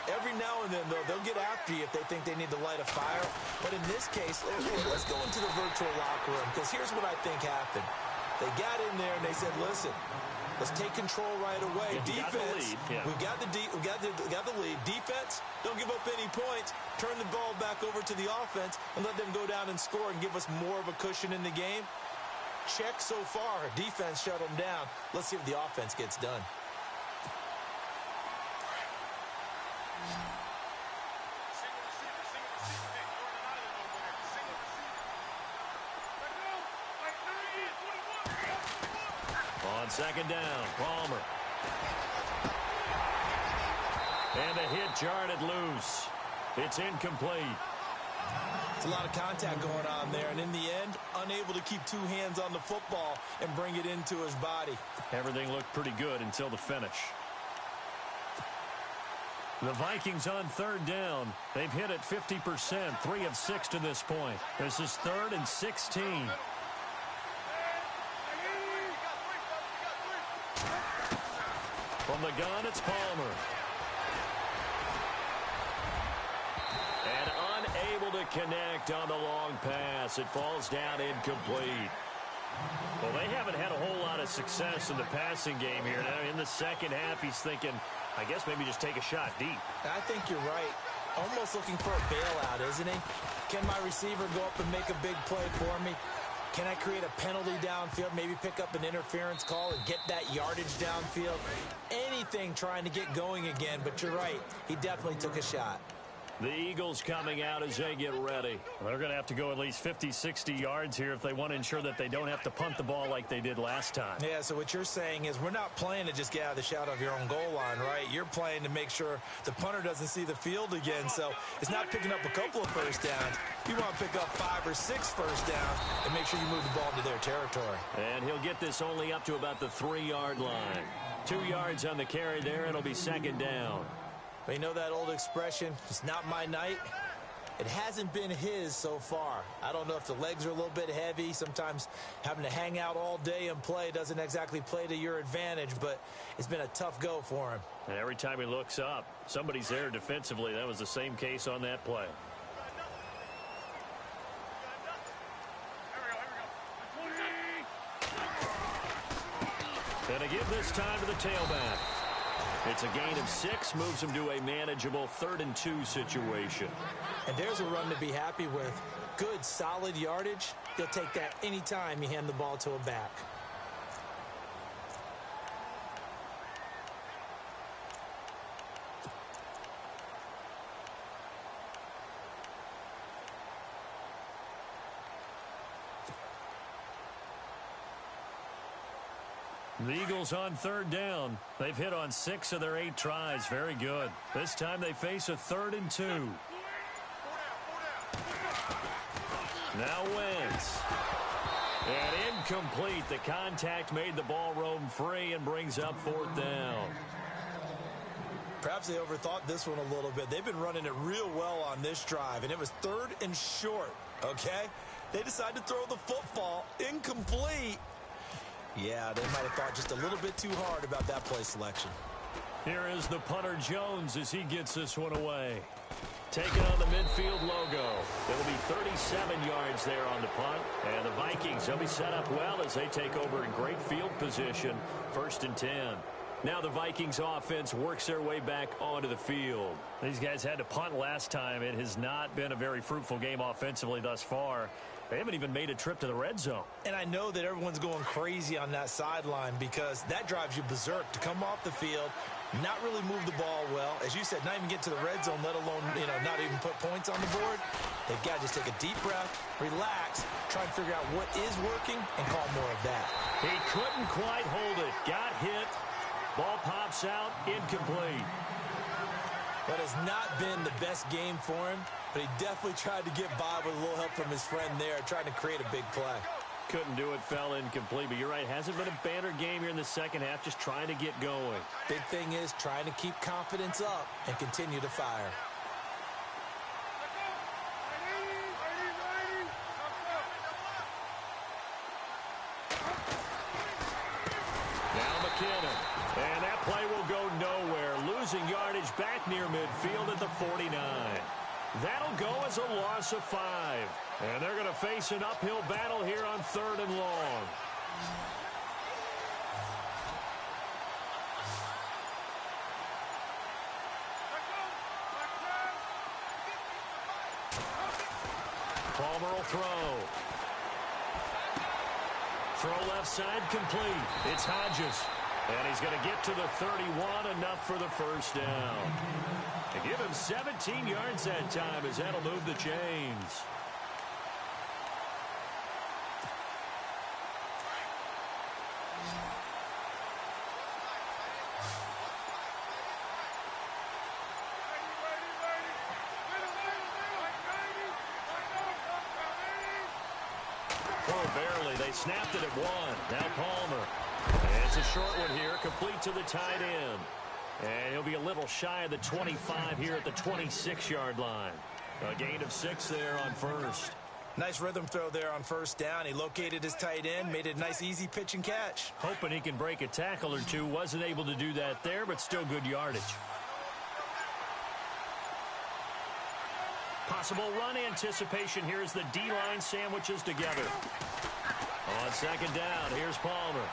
Every now and then, though, they'll get after you if they think they need to light a fire. But in this case, let's go into the virtual locker room, because here's what I think happened. They got in there and they said, listen, let's take control right away. Defense, we got the lead. Defense, don't give up any points. Turn the ball back over to the offense and let them go down and score and give us more of a cushion in the game. Check so far. Defense shut them down. Let's see if the offense gets done. On second down, Palmer. And a hit jarred it loose. It's incomplete. It's a lot of contact going on there, and in the end, unable to keep two hands on the football and bring it into his body. Everything looked pretty good until the finish. The Vikings on third down. They've hit it 50%, 3 of 6 to this point. This is 3rd and 16. From the gun, it's Palmer. And unable to connect on the long pass. It falls down incomplete. Well, they haven't had a whole lot of success in the passing game here. Now, in the second half, he's thinking, I guess maybe just take a shot deep. I think you're right. Almost looking for a bailout, isn't he? Can my receiver go up and make a big play for me? Can I create a penalty downfield, maybe pick up an interference call and get that yardage downfield? Anything trying to get going again, but you're right. He definitely took a shot. The Eagles coming out as they get ready. They're going to have to go at least 50, 60 yards here if they want to ensure that they don't have to punt the ball like they did last time. Yeah, so what you're saying is we're not playing to just get out of the shadow of your own goal line, right? You're playing to make sure the punter doesn't see the field again. So it's not picking up a couple of first downs. You want to pick up 5 or 6 first downs and make sure you move the ball into their territory. And he'll get this only up to about the 3-yard line. 2 yards on the carry there. It'll be second down. But you know that old expression, it's not my night? It hasn't been his so far. I don't know if the legs are a little bit heavy. Sometimes having to hang out all day and play doesn't exactly play to your advantage, but it's been a tough go for him. And every time he looks up, somebody's there defensively. That was the same case on that play. And to give this time to the tailback. It's a gain of 6, moves him to a manageable 3rd and 2 situation. And there's a run to be happy with. Good, solid yardage. You'll take that any time you hand the ball to a back. The Eagles on third down. They've hit on 6 of their 8 tries. Very good. This time they face a 3rd and 2. Now Wentz. And incomplete. The contact made the ball roam free and brings up 4th down. Perhaps they overthought this one a little bit. They've been running it real well on this drive, and it was 3rd and short, okay? They decided to throw the football incomplete. Yeah, they might have thought just a little bit too hard about that play selection. Here is the punter Jones as he gets this one away. Taking on the midfield logo. It'll be 37 yards there on the punt. And the Vikings, they'll be set up well as they take over in great field position. 1st and 10. Now the Vikings offense works their way back onto the field. These guys had to punt last time. It has not been a very fruitful game offensively thus far. They haven't even made a trip to the red zone. And I know that everyone's going crazy on that sideline because that drives you berserk to come off the field, not really move the ball well. As you said, not even get to the red zone, let alone, not even put points on the board. They've got to just take a deep breath, relax, try and figure out what is working, and call more of that. He couldn't quite hold it. Got hit. Ball pops out. Incomplete. That has not been the best game for him, but he definitely tried to get by with a little help from his friend there, trying to create a big play. Couldn't do it, fell incomplete, but you're right, hasn't been a banner game here in the second half, just trying to get going. Big thing is trying to keep confidence up and continue to fire. McKinnon. And that play will go nowhere, losing yardage back near midfield at the 49. That'll go as a loss of 5. And they're going to face an uphill battle here on 3rd and long. Palmer will throw. Throw left side complete. It's Hodges. And he's going to get to the 31, enough for the first down. To give him 17 yards that time, as that'll move the chains. Oh, barely. They snapped it at 1. Now Palmer. And it's a short one here, complete to the tight end. And he'll be a little shy of the 25 here at the 26-yard line. A gain of 6 there on first. Nice rhythm throw there on first down. He located his tight end, made it a nice easy pitch and catch. Hoping he can break a tackle or two. Wasn't able to do that there, but still good yardage. Possible run anticipation here as the D-line sandwiches together. On second down, here's Palmer.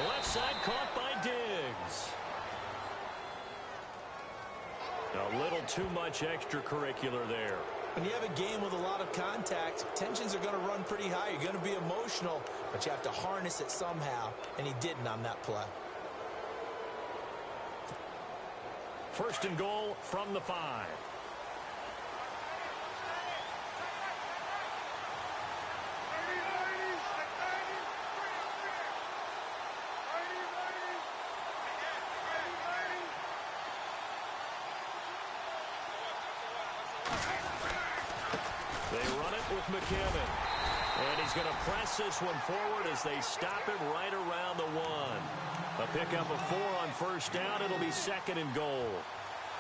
Left side caught by Diggs. A little too much extracurricular there. When you have a game with a lot of contact, tensions are going to run pretty high. You're going to be emotional, but you have to harness it somehow, and he didn't on that play. First and goal from the 5. McKinnon. And he's going to press this one forward as they stop him right around the 1. A pickup of 4 on first down. It'll be 2nd and goal.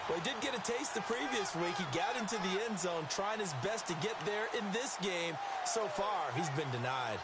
Well, he did get a taste the previous week. He got into the end zone, trying his best to get there in this game. So far, he's been denied.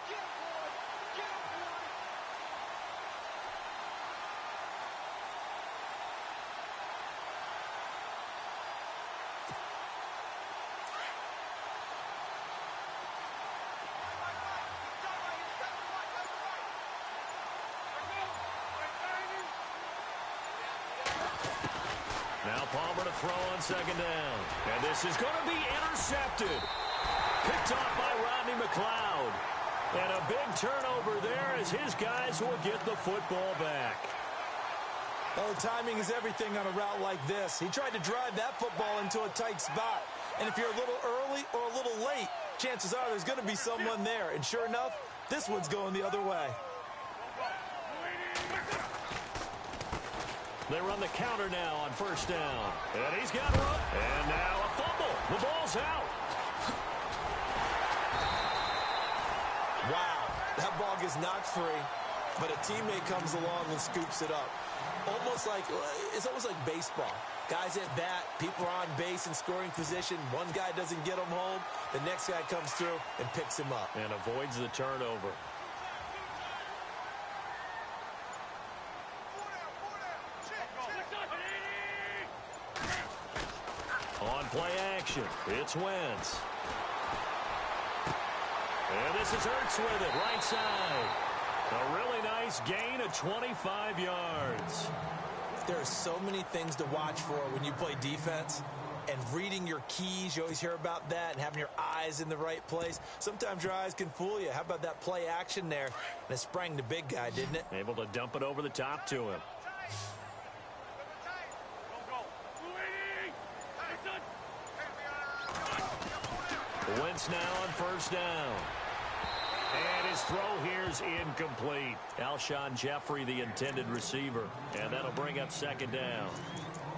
Now Palmer to throw on second down. And this is going to be intercepted. Picked off by Rodney McLeod. And a big turnover there as his guys will get the football back. Well, timing is everything on a route like this. He tried to drive that football into a tight spot. And if you're a little early or a little late, chances are there's going to be someone there. And sure enough, this one's going the other way. They run the counter now on first down. And he's got room. And now a fumble. The ball's out. Wow, that ball gets knocked free, but a teammate comes along and scoops it up. It's almost like baseball. Guys at bat, people are on base in scoring position. One guy doesn't get him home. The next guy comes through and picks him up. And avoids the turnover. On play action, it's Wentz. And this is Ertz with it, right side. A really nice gain of 25 yards. There are so many things to watch for when you play defense. And reading your keys, you always hear about that, and having your eyes in the right place. Sometimes your eyes can fool you. How about that play action there? And it sprang the big guy, didn't it? Able to dump it over the top to him. Wentz now on first down. And his throw here's incomplete. Alshon Jeffrey, the intended receiver. And that'll bring up second down.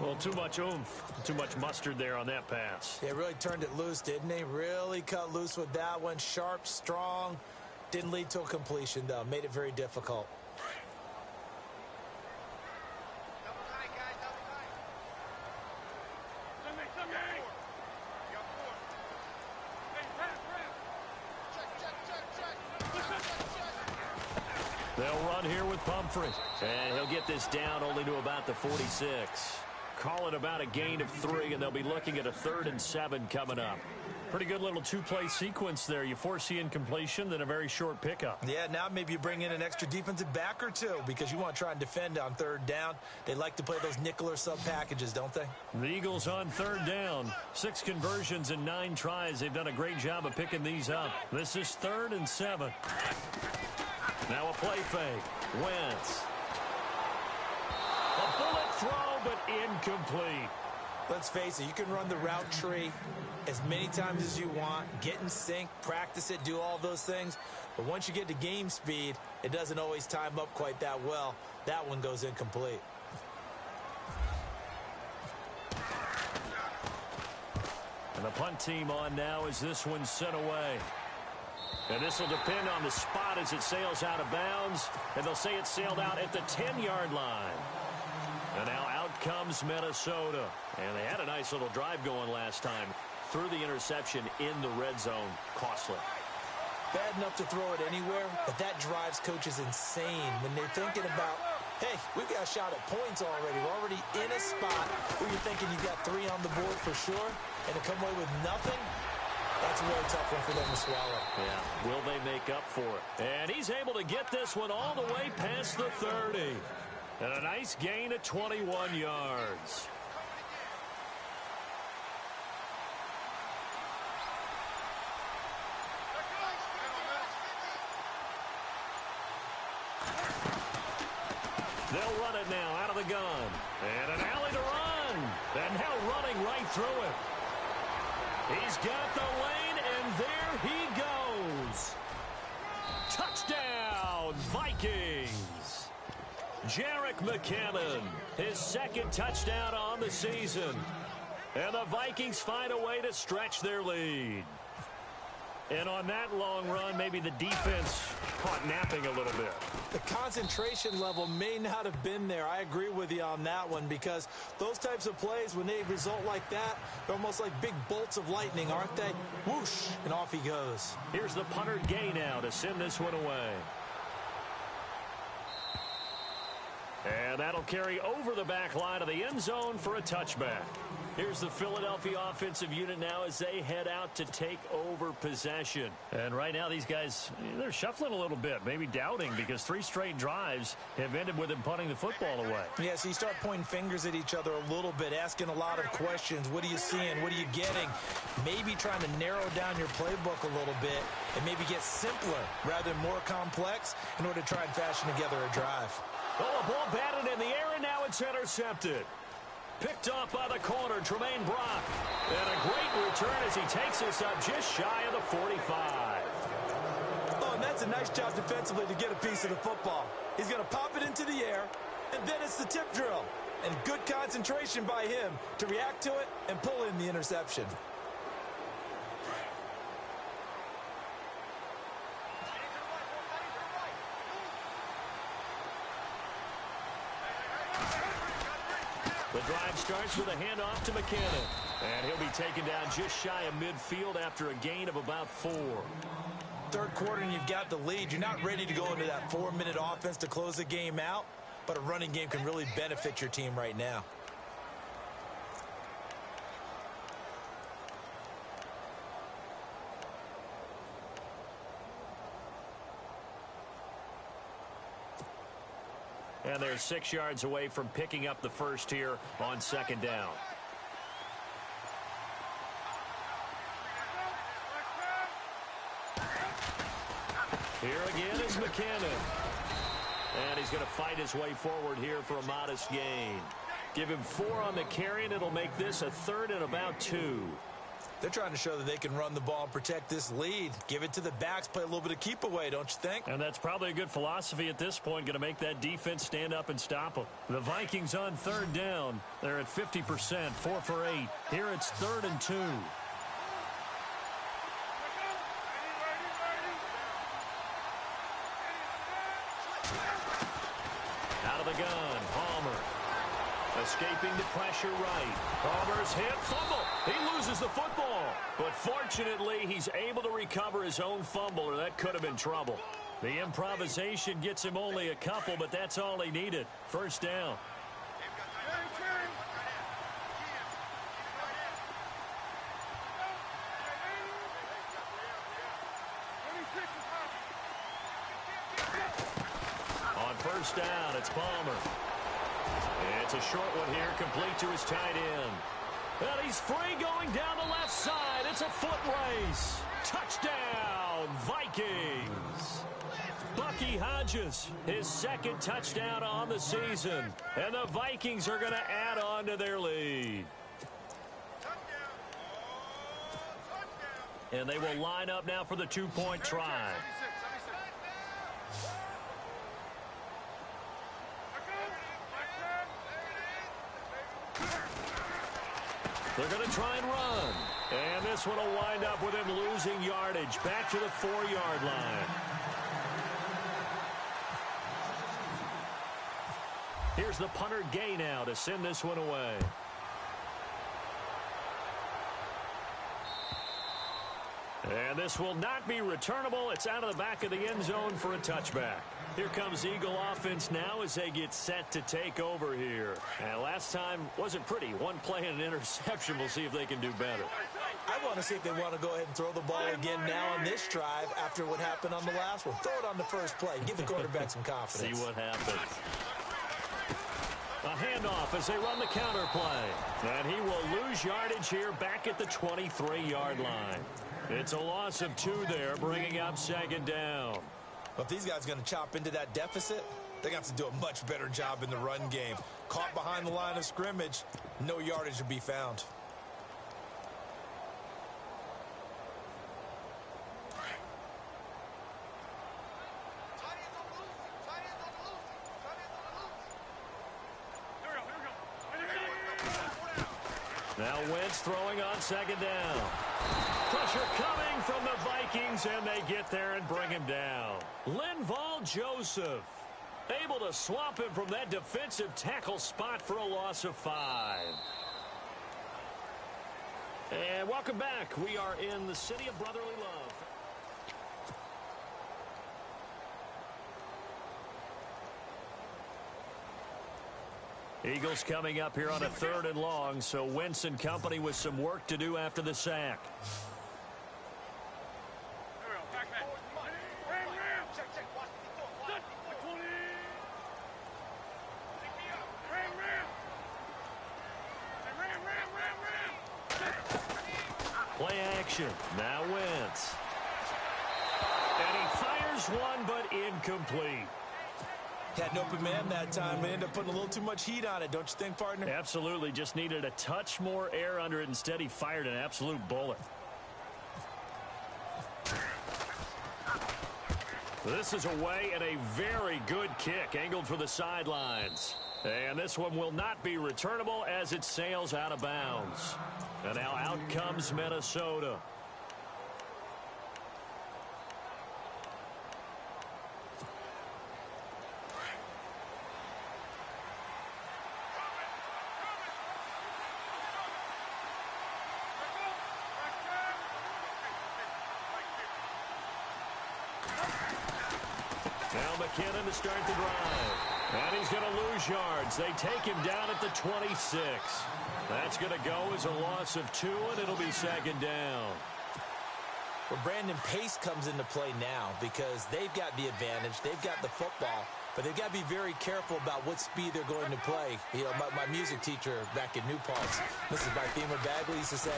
Well, too much oomph, too much mustard there on that pass. They really turned it loose, didn't they? Really cut loose with that one. Sharp, strong. Didn't lead to a completion, though. Made it very difficult. They'll run here with Pumphrey. And he'll get this down only to about the 46. Call it about a gain of 3, and they'll be looking at a 3rd and 7 coming up. Pretty good little two-play sequence there. You force the incompletion, then a very short pickup. Yeah, now maybe you bring in an extra defensive back or two because you want to try and defend on 3rd down. They like to play those nickel or sub packages, don't they? The Eagles on 3rd down. 6 conversions and 9 tries. They've done a great job of picking these up. This is 3rd and 7. Now a play fake. Wentz. A bullet throw, but incomplete. Let's face it, you can run the route tree as many times as you want, get in sync, practice it, do all those things. But once you get to game speed, it doesn't always time up quite that well. That one goes incomplete. And the punt team on now as this one's sent away. And this will depend on the spot as it sails out of bounds. And they'll say it sailed out at the 10-yard line. And now out comes Minnesota. And they had a nice little drive going last time. Threw the interception in the red zone. Costly. Bad enough to throw it anywhere, but that drives coaches insane when they're thinking about, hey, we've got a shot at points already. We're already in a spot where you're thinking you got 3 on the board for sure, and to come away with nothing, that's a really tough one for them to swallow. Yeah, will they make up for it? And he's able to get this one all the way past the 30. And a nice gain of 21 yards. They'll run it now out of the gun. And an alley to run. And now running right through it. He's got the lane, and there he goes. Touchdown, Vikings. Jerick McKinnon, his 2nd touchdown on the season. And the Vikings find a way to stretch their lead. And on that long run, maybe the defense caught napping a little bit. The concentration level may not have been there. I agree with you on that one because those types of plays, when they result like that, they're almost like big bolts of lightning, aren't they? Whoosh, and off he goes. Here's the punter Gay now to send this one away. And that'll carry over the back line of the end zone for a touchback. Here's the Philadelphia offensive unit now as they head out to take over possession. And right now these guys, they're shuffling a little bit, maybe doubting because 3 straight drives have ended with them punting the football away. Yeah, so you start pointing fingers at each other a little bit, asking a lot of questions. What are you seeing? What are you getting? Maybe trying to narrow down your playbook a little bit and maybe get simpler rather than more complex in order to try and fashion together a drive. Oh, a ball batted in the air, and now it's intercepted. Picked off by the corner, Tremaine Brock. And a great return as he takes us up just shy of the 45. Oh, and that's a nice job defensively to get a piece of the football. He's going to pop it into the air, and then it's the tip drill. And good concentration by him to react to it and pull in the interception. The drive starts with a handoff to McKinnon. And he'll be taken down just shy of midfield after a gain of about 4. Third quarter and you've got the lead. You're not ready to go into that 4-minute offense to close the game out, but a running game can really benefit your team right now. And they're 6 yards away from picking up the first here on 2nd down. Here again is McKinnon. And he's going to fight his way forward here for a modest gain. Give him 4 on the carry, and it'll make this a 3rd and about 2. They're trying to show that they can run the ball and protect this lead. Give it to the backs, play a little bit of keep away, don't you think? And that's probably a good philosophy at this point, going to make that defense stand up and stop them. The Vikings on 3rd down. They're at 50%, 4 for 8. Here it's 3rd and 2. Out of the gun, Palmer. Escaping the pressure right. Palmer's hit, fumble. He loses the football. But fortunately, he's able to recover his own fumble, or that could have been trouble. The improvisation gets him only a couple, but that's all he needed. First down. On first down, it's Palmer. It's a short one here, complete to his tight end. And he's free going down the left side. It's a foot race. Touchdown, Vikings. Bucky Hodges, his second touchdown on the season. And the Vikings are going to add on to their lead. And they will line up now for the two-point try. They're going to try and run. And this one will wind up with him losing yardage back to the 4-yard line. Here's the punter Gay now to send this one away. And this will not be returnable. It's out of the back of the end zone for a touchback. Here comes Eagle offense now as they get set to take over here. And last time wasn't pretty. One play and an interception. We'll see if they can do better. I want to see if they want to go ahead and throw the ball again now on this drive after what happened on the last one. Throw it on the first play. Give the quarterback some confidence. See what happens. A handoff as they run the counter play. And he will lose yardage here back at the 23-yard line. It's a loss of 2 there, bringing up second down. But if these guys are going to chop into that deficit, they're going to have to do a much better job in the run game. Caught behind the line of scrimmage, no yardage to be found. Now Wentz throwing on second down. Pressure coming from the Vikings, and they get there and bring him down. Linval Joseph able to swap him from that defensive tackle spot for a loss of 5. And welcome back. We are in the city of brotherly love. Eagles coming up here on a 3rd and long, so Wentz and company with some work to do after the sack. Play action. Now Wentz. And he fires one, but incomplete. Had an open man that time, but ended up putting a little too much heat on it, don't you think, partner? Absolutely. Just needed a touch more air under it. Instead, he fired an absolute bullet. This is away and a very good kick, angled for the sidelines. And this one will not be returnable as it sails out of bounds. And now out comes Minnesota. Now McKinnon to start the drive. And he's going to lose yards. They take him down at the 26. That's going to go as a loss of 2, and it'll be second down. Well, Brandon, pace comes into play now because they've got the advantage. They've got the football, but they've got to be very careful about what speed they're going to play. You know, my music teacher back in New Paltz, Mrs. Bythema Bagley, used to say,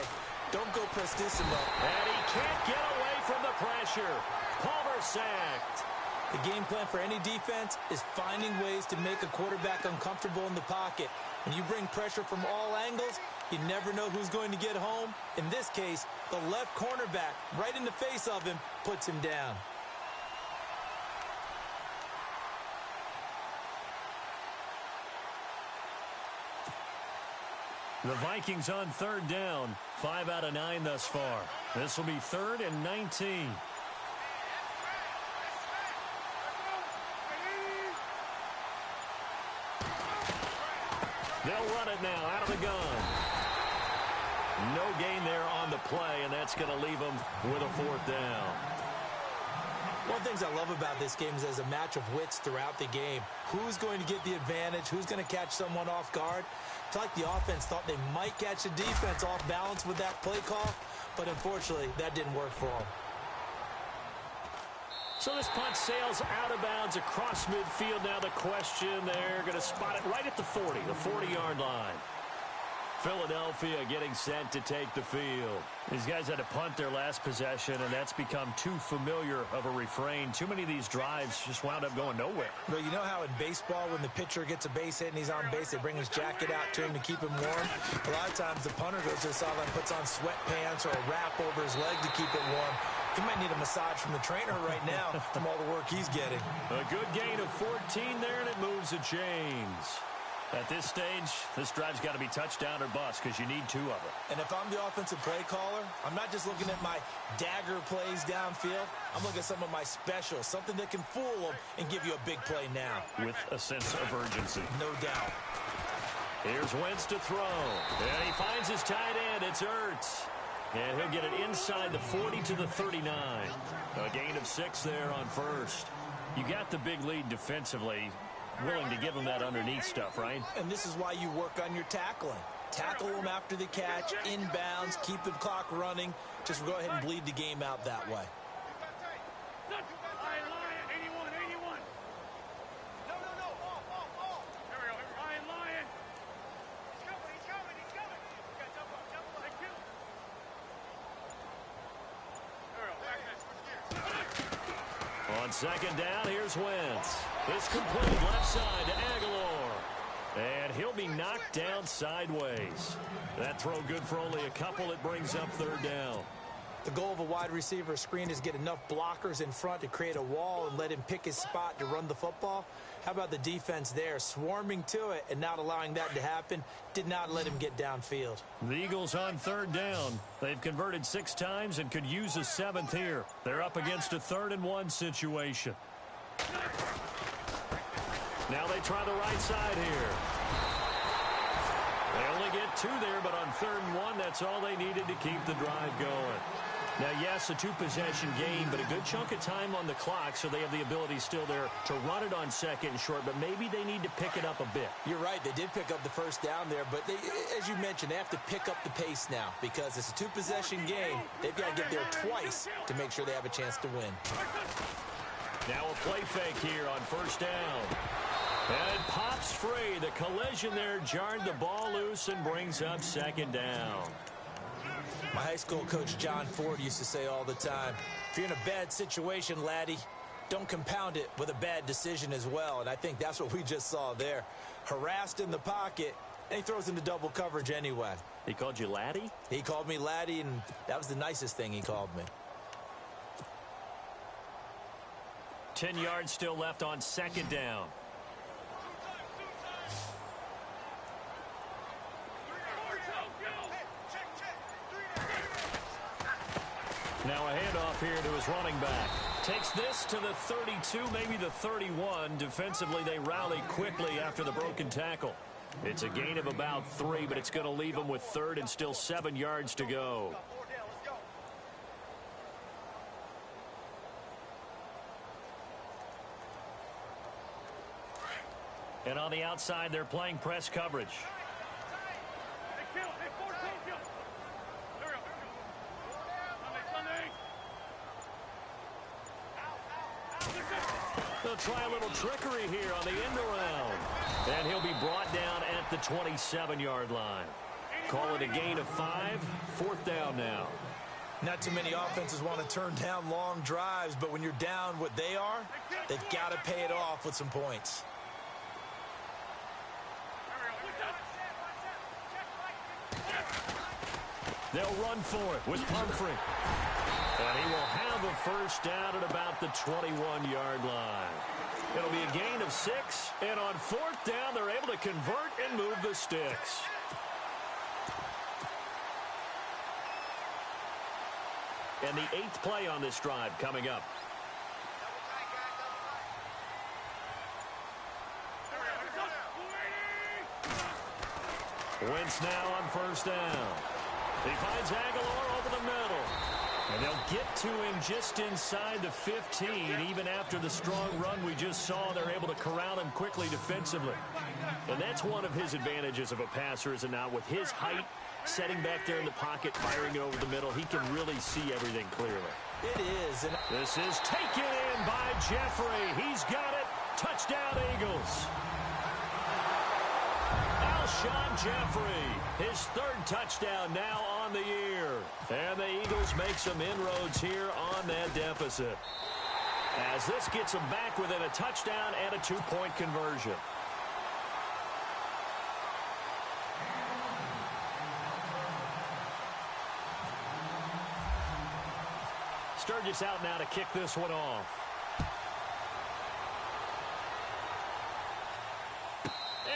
don't go prestissimo. And he can't get away from the pressure. Palmer sacked. The game plan for any defense is finding ways to make a quarterback uncomfortable in the pocket. When you bring pressure from all angles, you never know who's going to get home. In this case, the left cornerback, right in the face of him, puts him down. The Vikings on 3rd down. 5 out of 9 thus far. This will be 3rd and 19. They'll run it now out of the gun. No gain there on the play, and that's going to leave them with a 4th down. One of the things I love about this game is there's a match of wits throughout the game. Who's going to get the advantage? Who's going to catch someone off guard? I feel like the offense thought they might catch the defense off balance with that play call, but unfortunately, that didn't work for them. So this punt sails out of bounds across midfield. Now the question, they're going to spot it right at the 40, the 40-yard line. Philadelphia getting set to take the field. These guys had to punt their last possession, and that's become too familiar of a refrain. Too many of these drives just wound up going nowhere. But you know how in baseball, when the pitcher gets a base hit and he's on base, they bring his jacket out to him to keep him warm? A lot of times the punter goes to the sideline, puts on sweatpants or a wrap over his leg to keep it warm. He might need a massage from the trainer right now from all the work he's getting. A good gain of 14 there, and it moves the chains. At this stage, this drive's got to be touchdown or bust because you need two of them. And if I'm the offensive play caller, I'm not just looking at my dagger plays downfield. I'm looking at some of my specials, something that can fool them and give you a big play now. With a sense of urgency. No doubt. Here's Wentz to throw. And he finds his tight end. It's Ertz. And he'll get it inside the 40 to the 39. A gain of 6 there on first. You got the big lead defensively. Willing to give them that underneath stuff, right? And this is why you work on your tackling. Tackle them after the catch, inbounds, keep the clock running. Just go ahead and bleed the game out that way. On second down, here's Wentz. It's complete left side to Aguilar. And he'll be knocked down sideways. That throw good for only a couple. It brings up third down. The goal of a wide receiver screen is get enough blockers in front to create a wall and let him pick his spot to run the football. How about the defense there, swarming to it and not allowing that to happen? Did not let him get downfield. The Eagles on third down. They've converted 6 times and could use a 7th here. They're up against a 3rd and 1 situation. Now they try the right side here. They only get 2 there, but on 3rd and 1, that's all they needed to keep the drive going. Now, yes, a 2-possession game, but a good chunk of time on the clock, so they have the ability still there to run it on 2nd and short, but maybe they need to pick it up a bit. You're right. They did pick up the first down there, but they, as you mentioned, they have to pick up the pace now because it's a 2-possession game. They've got to get there twice to make sure they have a chance to win. Now a play fake here on first down. And it pops free. The collision there jarred the ball loose and brings up 2nd down. My high school coach, John Ford, used to say all the time, if you're in a bad situation, laddie, don't compound it with a bad decision as well. And I think that's what we just saw there. Harassed in the pocket, and he throws into double coverage anyway. He called you laddie? He called me laddie, and that was the nicest thing he called me. 10 yards still left on 2nd down. Now a handoff here to his running back. Takes this to the 32, maybe the 31. Defensively, they rally quickly after the broken tackle. It's a gain of about 3, but it's going to leave them with 3rd and still 7 yards to go. And on the outside, they're playing press coverage. They'll try a little trickery here on the end around. And he'll be brought down at the 27-yard line. Call it a gain of 5. 4th down now. Not too many offenses want to turn down long drives, but when you're down what they are, they've got to pay it off with some points. They'll run for it with Pumphrey. And he will have a first down at about the 21-yard line. It'll be a gain of 6. And on 4th down, they're able to convert and move the sticks. And the 8th play on this drive coming up. Wentz now on first down. He finds Aguilar over the middle. And they'll get to him just inside the 15. Even after the strong run we just saw, they're able to corral him quickly defensively. And that's one of his advantages of a passer, is it not? With his height, setting back there in the pocket, firing it over the middle, he can really see everything clearly. It is. And this is taken in by Jeffrey. He's got it. Touchdown, Eagles. Alshon Jeffrey, his third touchdown now on the year. And the Eagles make some inroads here on that deficit, as this gets them back within a touchdown and a 2-point conversion. Sturgis out now to kick this one off.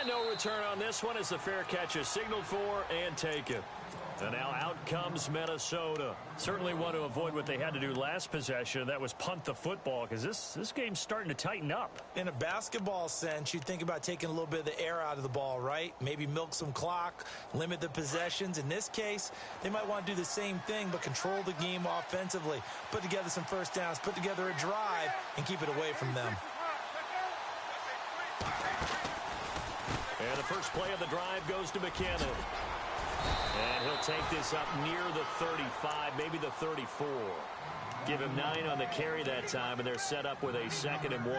And no return on this one as the fair catch is signaled for and taken. And now out comes Minnesota. Certainly want to avoid what they had to do last possession. That was punt the football, because this game's starting to tighten up. In a basketball sense, you think about taking a little bit of the air out of the ball, right? Maybe milk some clock, limit the possessions. In this case, they might want to do the same thing, but control the game offensively. Put together some first downs, put together a drive, and keep it away from them. And the first play of the drive goes to McKinnon. And he'll take this up near the 35, maybe the 34. Give him 9 on the carry that time, and they're set up with a 2nd and 1.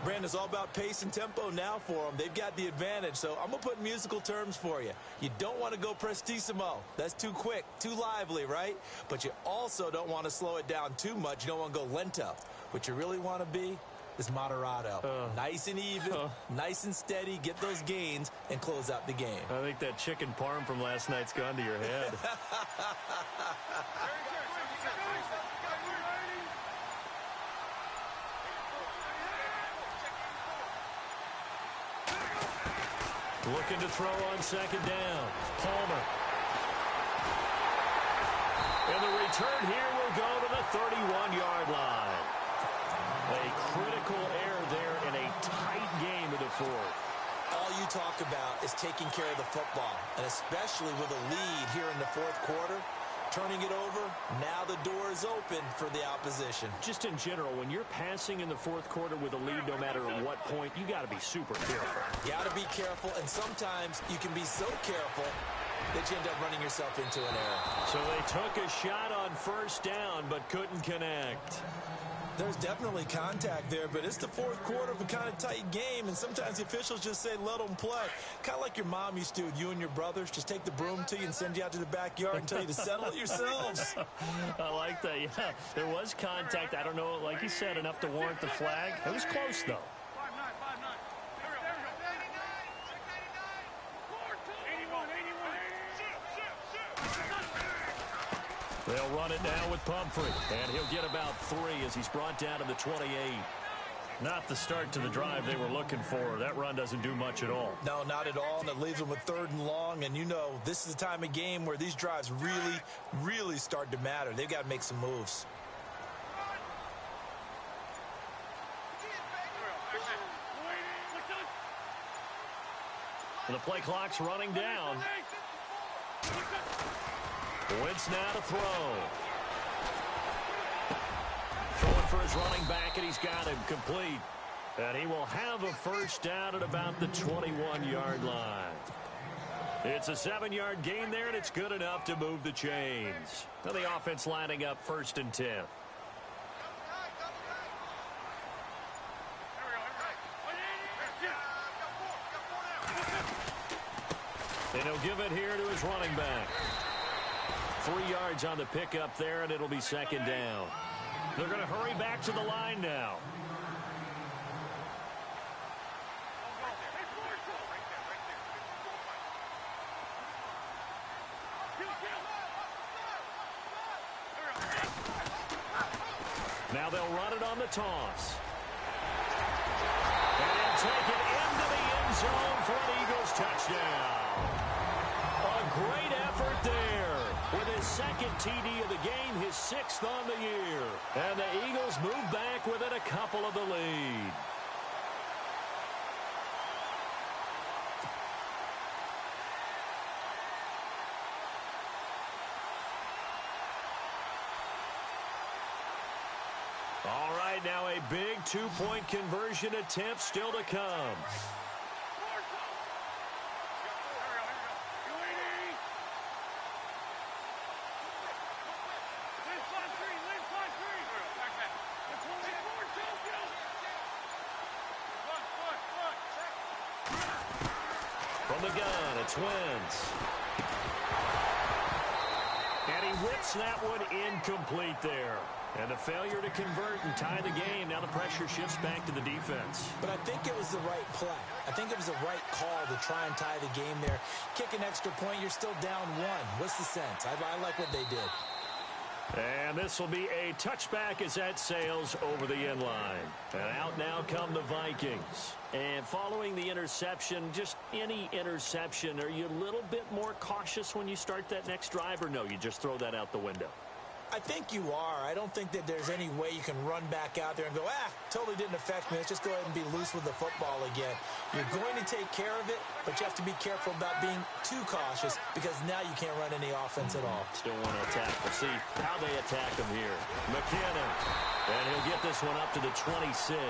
Brandon, it's all about pace and tempo now for them. They've got the advantage, so I'm going to put musical terms for you. You don't want to go prestissimo. That's too quick, too lively, right? But you also don't want to slow it down too much. You don't want to go lento. What you really want to be is moderato. Nice and even, nice and steady, get those gains, and close out the game. I think that chicken parm from last night's gone to your head. Looking to throw on 2nd down. Palmer. And the return here will go to the 31-yard line. A critical error there in a tight game of the 4th. All you talk about is taking care of the football, and especially with a lead here in the 4th quarter, turning it over, now the door is open for the opposition. Just in general, when you're passing in the 4th quarter with a lead, no matter at what point, you got to be super careful. You got to be careful, and sometimes you can be so careful that you end up running yourself into an error. So they took a shot on 1st down, but couldn't connect. There's definitely contact there, but it's the 4th quarter of a kind of tight game, and sometimes the officials just say, let them play. Kind of like your mom used to, you and your brothers, just take the broom to you and send you out to the backyard and tell you to settle it yourselves. I like that, yeah. There was contact. I don't know, like you said, enough to warrant the flag. It was close, though. They'll run it now with Pumphrey, and he'll get about 3 as he's brought down to the 28. Not the start to the drive they were looking for. That run doesn't do much at all. No, not at all, and it leaves them with 3rd and long, and you know this is the time of game where these drives really, really start to matter. They've got to make some moves. The play clock's running down. Wentz now to throw. Throwing for his running back, and he's got him complete. And he will have a 1st down at about the 21-yard line. It's a 7-yard gain there, and it's good enough to move the chains. Now the offense lining up 1st and 10. And he'll give it here to his running back. 3 yards on the pickup there, and it'll be 2nd down. They're going to hurry back to the line now. Now they'll run it on the toss. And take it into the end zone for an Eagles touchdown. A great effort there. With his 2nd TD of the game, his 6th on the year. And the Eagles move back within a couple of the lead. two-point conversion attempt still to come. From the gun, it's Wentz. And he whips that one incomplete there. And a failure to convert and tie the game. Now the pressure shifts back to the defense. But I think it was the right play. I think it was the right call to try and tie the game there. Kick an extra point, you're still down one. What's the sense? I like what they did. And this will be a touchback as that sails over the end line. And out now come the Vikings. And following the interception, just any interception, are you a little bit more cautious when you start that next drive, or no, you just throw that out the window? I think you are. I don't think that there's any way you can run back out there and go, totally didn't affect me. Let's just go ahead and be loose with the football again. You're going to take care of it, but you have to be careful about being too cautious because now you can't run any offense at all. Still want to attack. We'll see how they attack him here. McKinnon. And he'll get this one up to the 26.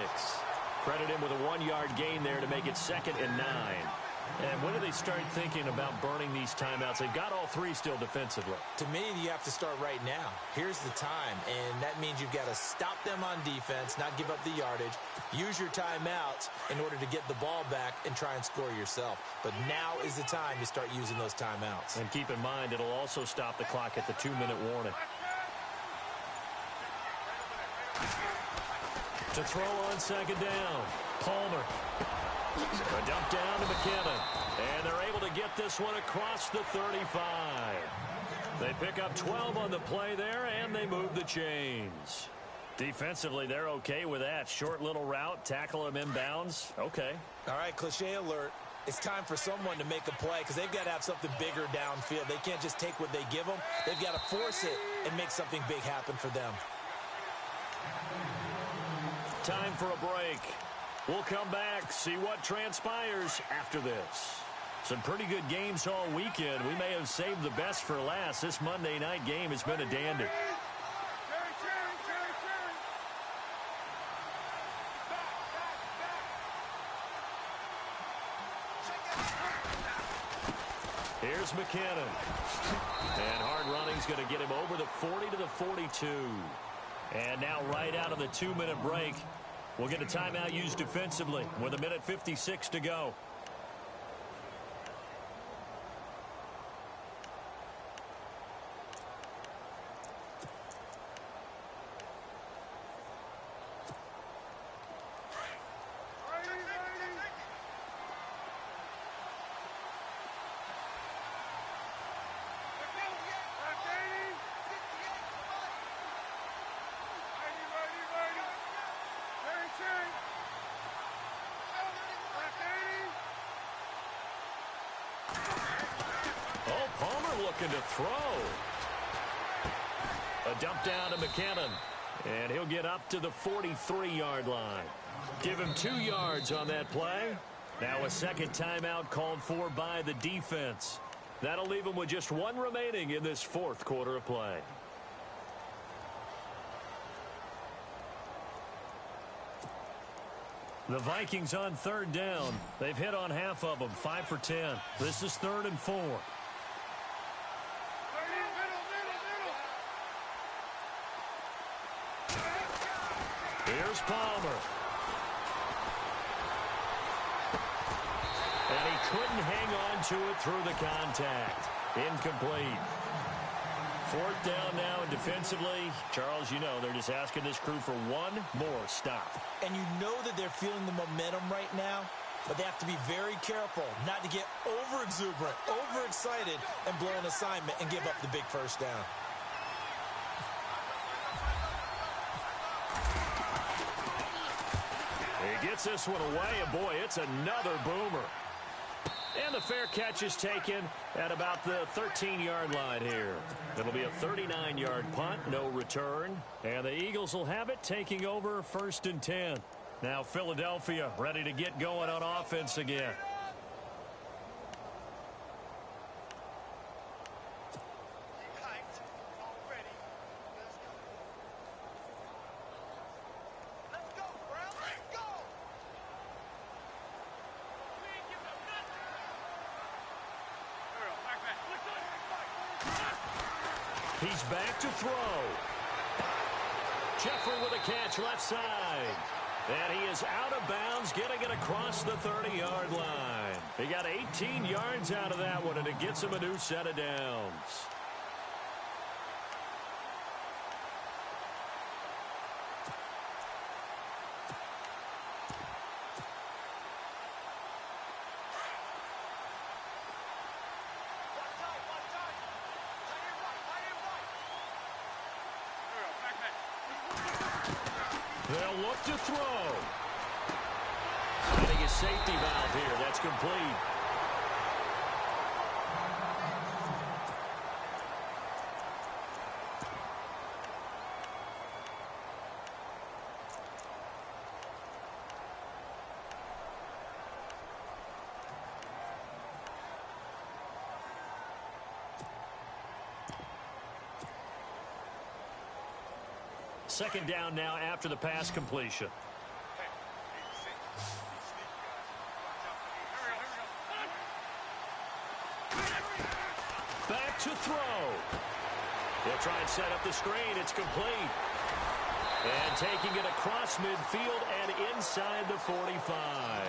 Credit him with a 1-yard gain there to make it 2nd and 9. And when do they start thinking about burning these timeouts? They've got all three still defensively. To me, you have to start right now. Here's the time, and that means you've got to stop them on defense, not give up the yardage, use your timeouts in order to get the ball back and try and score yourself. But now is the time to start using those timeouts. And keep in mind, it'll also stop the clock at the 2-minute warning. To throw on 2nd down, Palmer. A dump down to McKinnon. And they're able to get this one across the 35. They pick up 12 on the play there, and they move the chains. Defensively, they're okay with that. Short little route, tackle him inbounds. Okay. All right, cliche alert. It's time for someone to make a play because they've got to have something bigger downfield. They can't just take what they give them. They've got to force it and make something big happen for them. Time for a break. We'll come back, see what transpires after this. Some pretty good games all weekend. We may have saved the best for last. This Monday night game has been a dandy. Here's McKinnon. And hard running's going to get him over the 40 to the 42. And now right out of the 2-minute break, we'll get a timeout used defensively with 1:56 to go. Looking to throw. A dump down to McKinnon. And he'll get up to the 43-yard line. Give him 2 yards on that play. Now a second timeout called for by the defense. That'll leave him with just 1 remaining in this 4th quarter of play. The Vikings on 3rd down. They've hit on half of them, 5 for 10. This is 3rd and 4. Here's Palmer. And he couldn't hang on to it through the contact. Incomplete. 4th down now, and defensively, Charles, you know, they're just asking this crew for 1 more stop. And you know that they're feeling the momentum right now, but they have to be very careful not to get over-exuberant, overexcited, and blow an assignment and give up the big 1st down. He gets this one away, and boy, it's another boomer. And the fair catch is taken at about the 13-yard line here. It'll be a 39-yard punt, no return. And the Eagles will have it, taking over 1st and 10. Now Philadelphia ready to get going on offense again. He's back to throw. Jeffrey with a catch left side. And he is out of bounds, getting it across the 30-yard line. He got 18 yards out of that one, and it gets him a new set of downs. They'll look to throw. Finding his safety valve here. That's complete. Second down now after the pass completion. Back to throw. He'll try and set up the screen. It's complete. And taking it across midfield and inside the 45.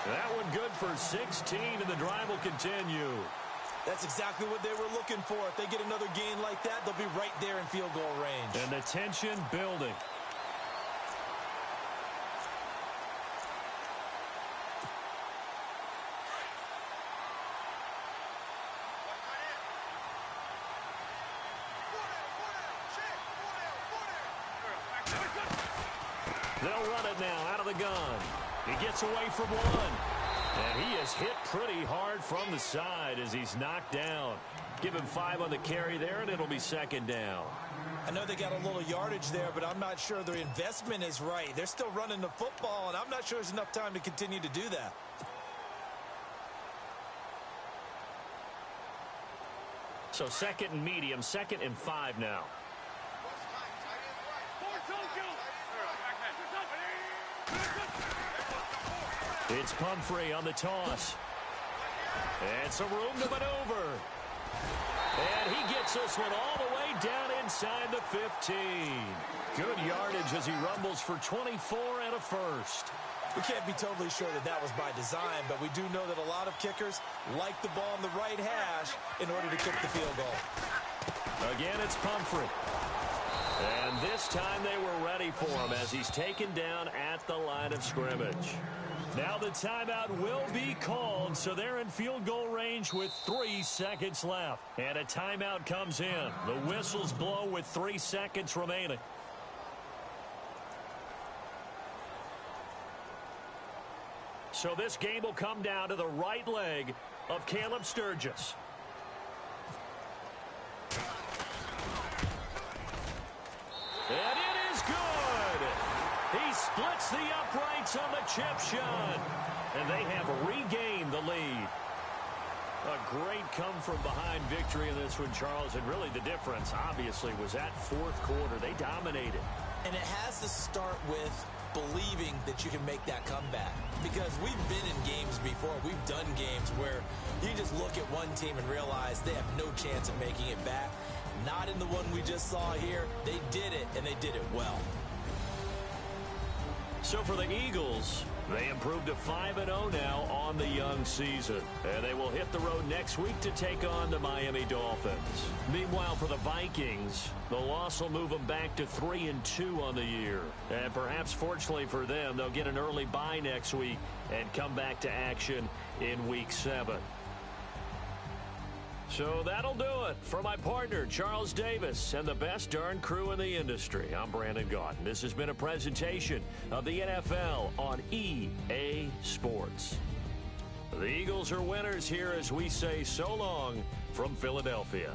That one good for 16, and the drive will continue. That's exactly what they were looking for. If they get another gain like that, they'll be right there in field goal range. And the tension building. They'll run it now out of the gun. He gets away from one. And he is hit pretty hard from the side as he's knocked down. Give him 5 on the carry there, and it'll be second down. I know they got a little yardage there, but I'm not sure their investment is right. They're still running the football, and I'm not sure there's enough time to continue to do that. So second and medium, 2nd and 5 now. It's Pumphrey on the toss. And some room to maneuver. And he gets this one all the way down inside the 15. Good yardage as he rumbles for 24 and a first. We can't be totally sure that that was by design, but we do know that a lot of kickers like the ball on the right hash in order to kick the field goal. Again, it's Pumphrey. And this time they were ready for him as he's taken down at the line of scrimmage. Now the timeout will be called, so they're in field goal range with 3 seconds left. And a timeout comes in. The whistles blow with 3 seconds remaining. So this game will come down to the right leg of Caleb Sturgis. And it is good. He splits the uprights on the chip shot. And they have regained the lead. A great come-from-behind victory in this one, Charles. And really the difference, obviously, was that fourth quarter. They dominated. And it has to start with believing that you can make that comeback. Because we've been in games before. We've done games where you just look at one team and realize they have no chance of making it back. Not in the one we just saw here. They did it, and they did it well. So for the Eagles, they improved to 5-0 now on the young season. And they will hit the road next week to take on the Miami Dolphins. Meanwhile, for the Vikings, the loss will move them back to 3-2 on the year. And perhaps fortunately for them, they'll get an early bye next week and come back to action in Week 7. So that'll do it. For my partner, Charles Davis, and the best darn crew in the industry, I'm Brandon Gaudin. This has been a presentation of the NFL on EA Sports. The Eagles are winners here as we say so long from Philadelphia.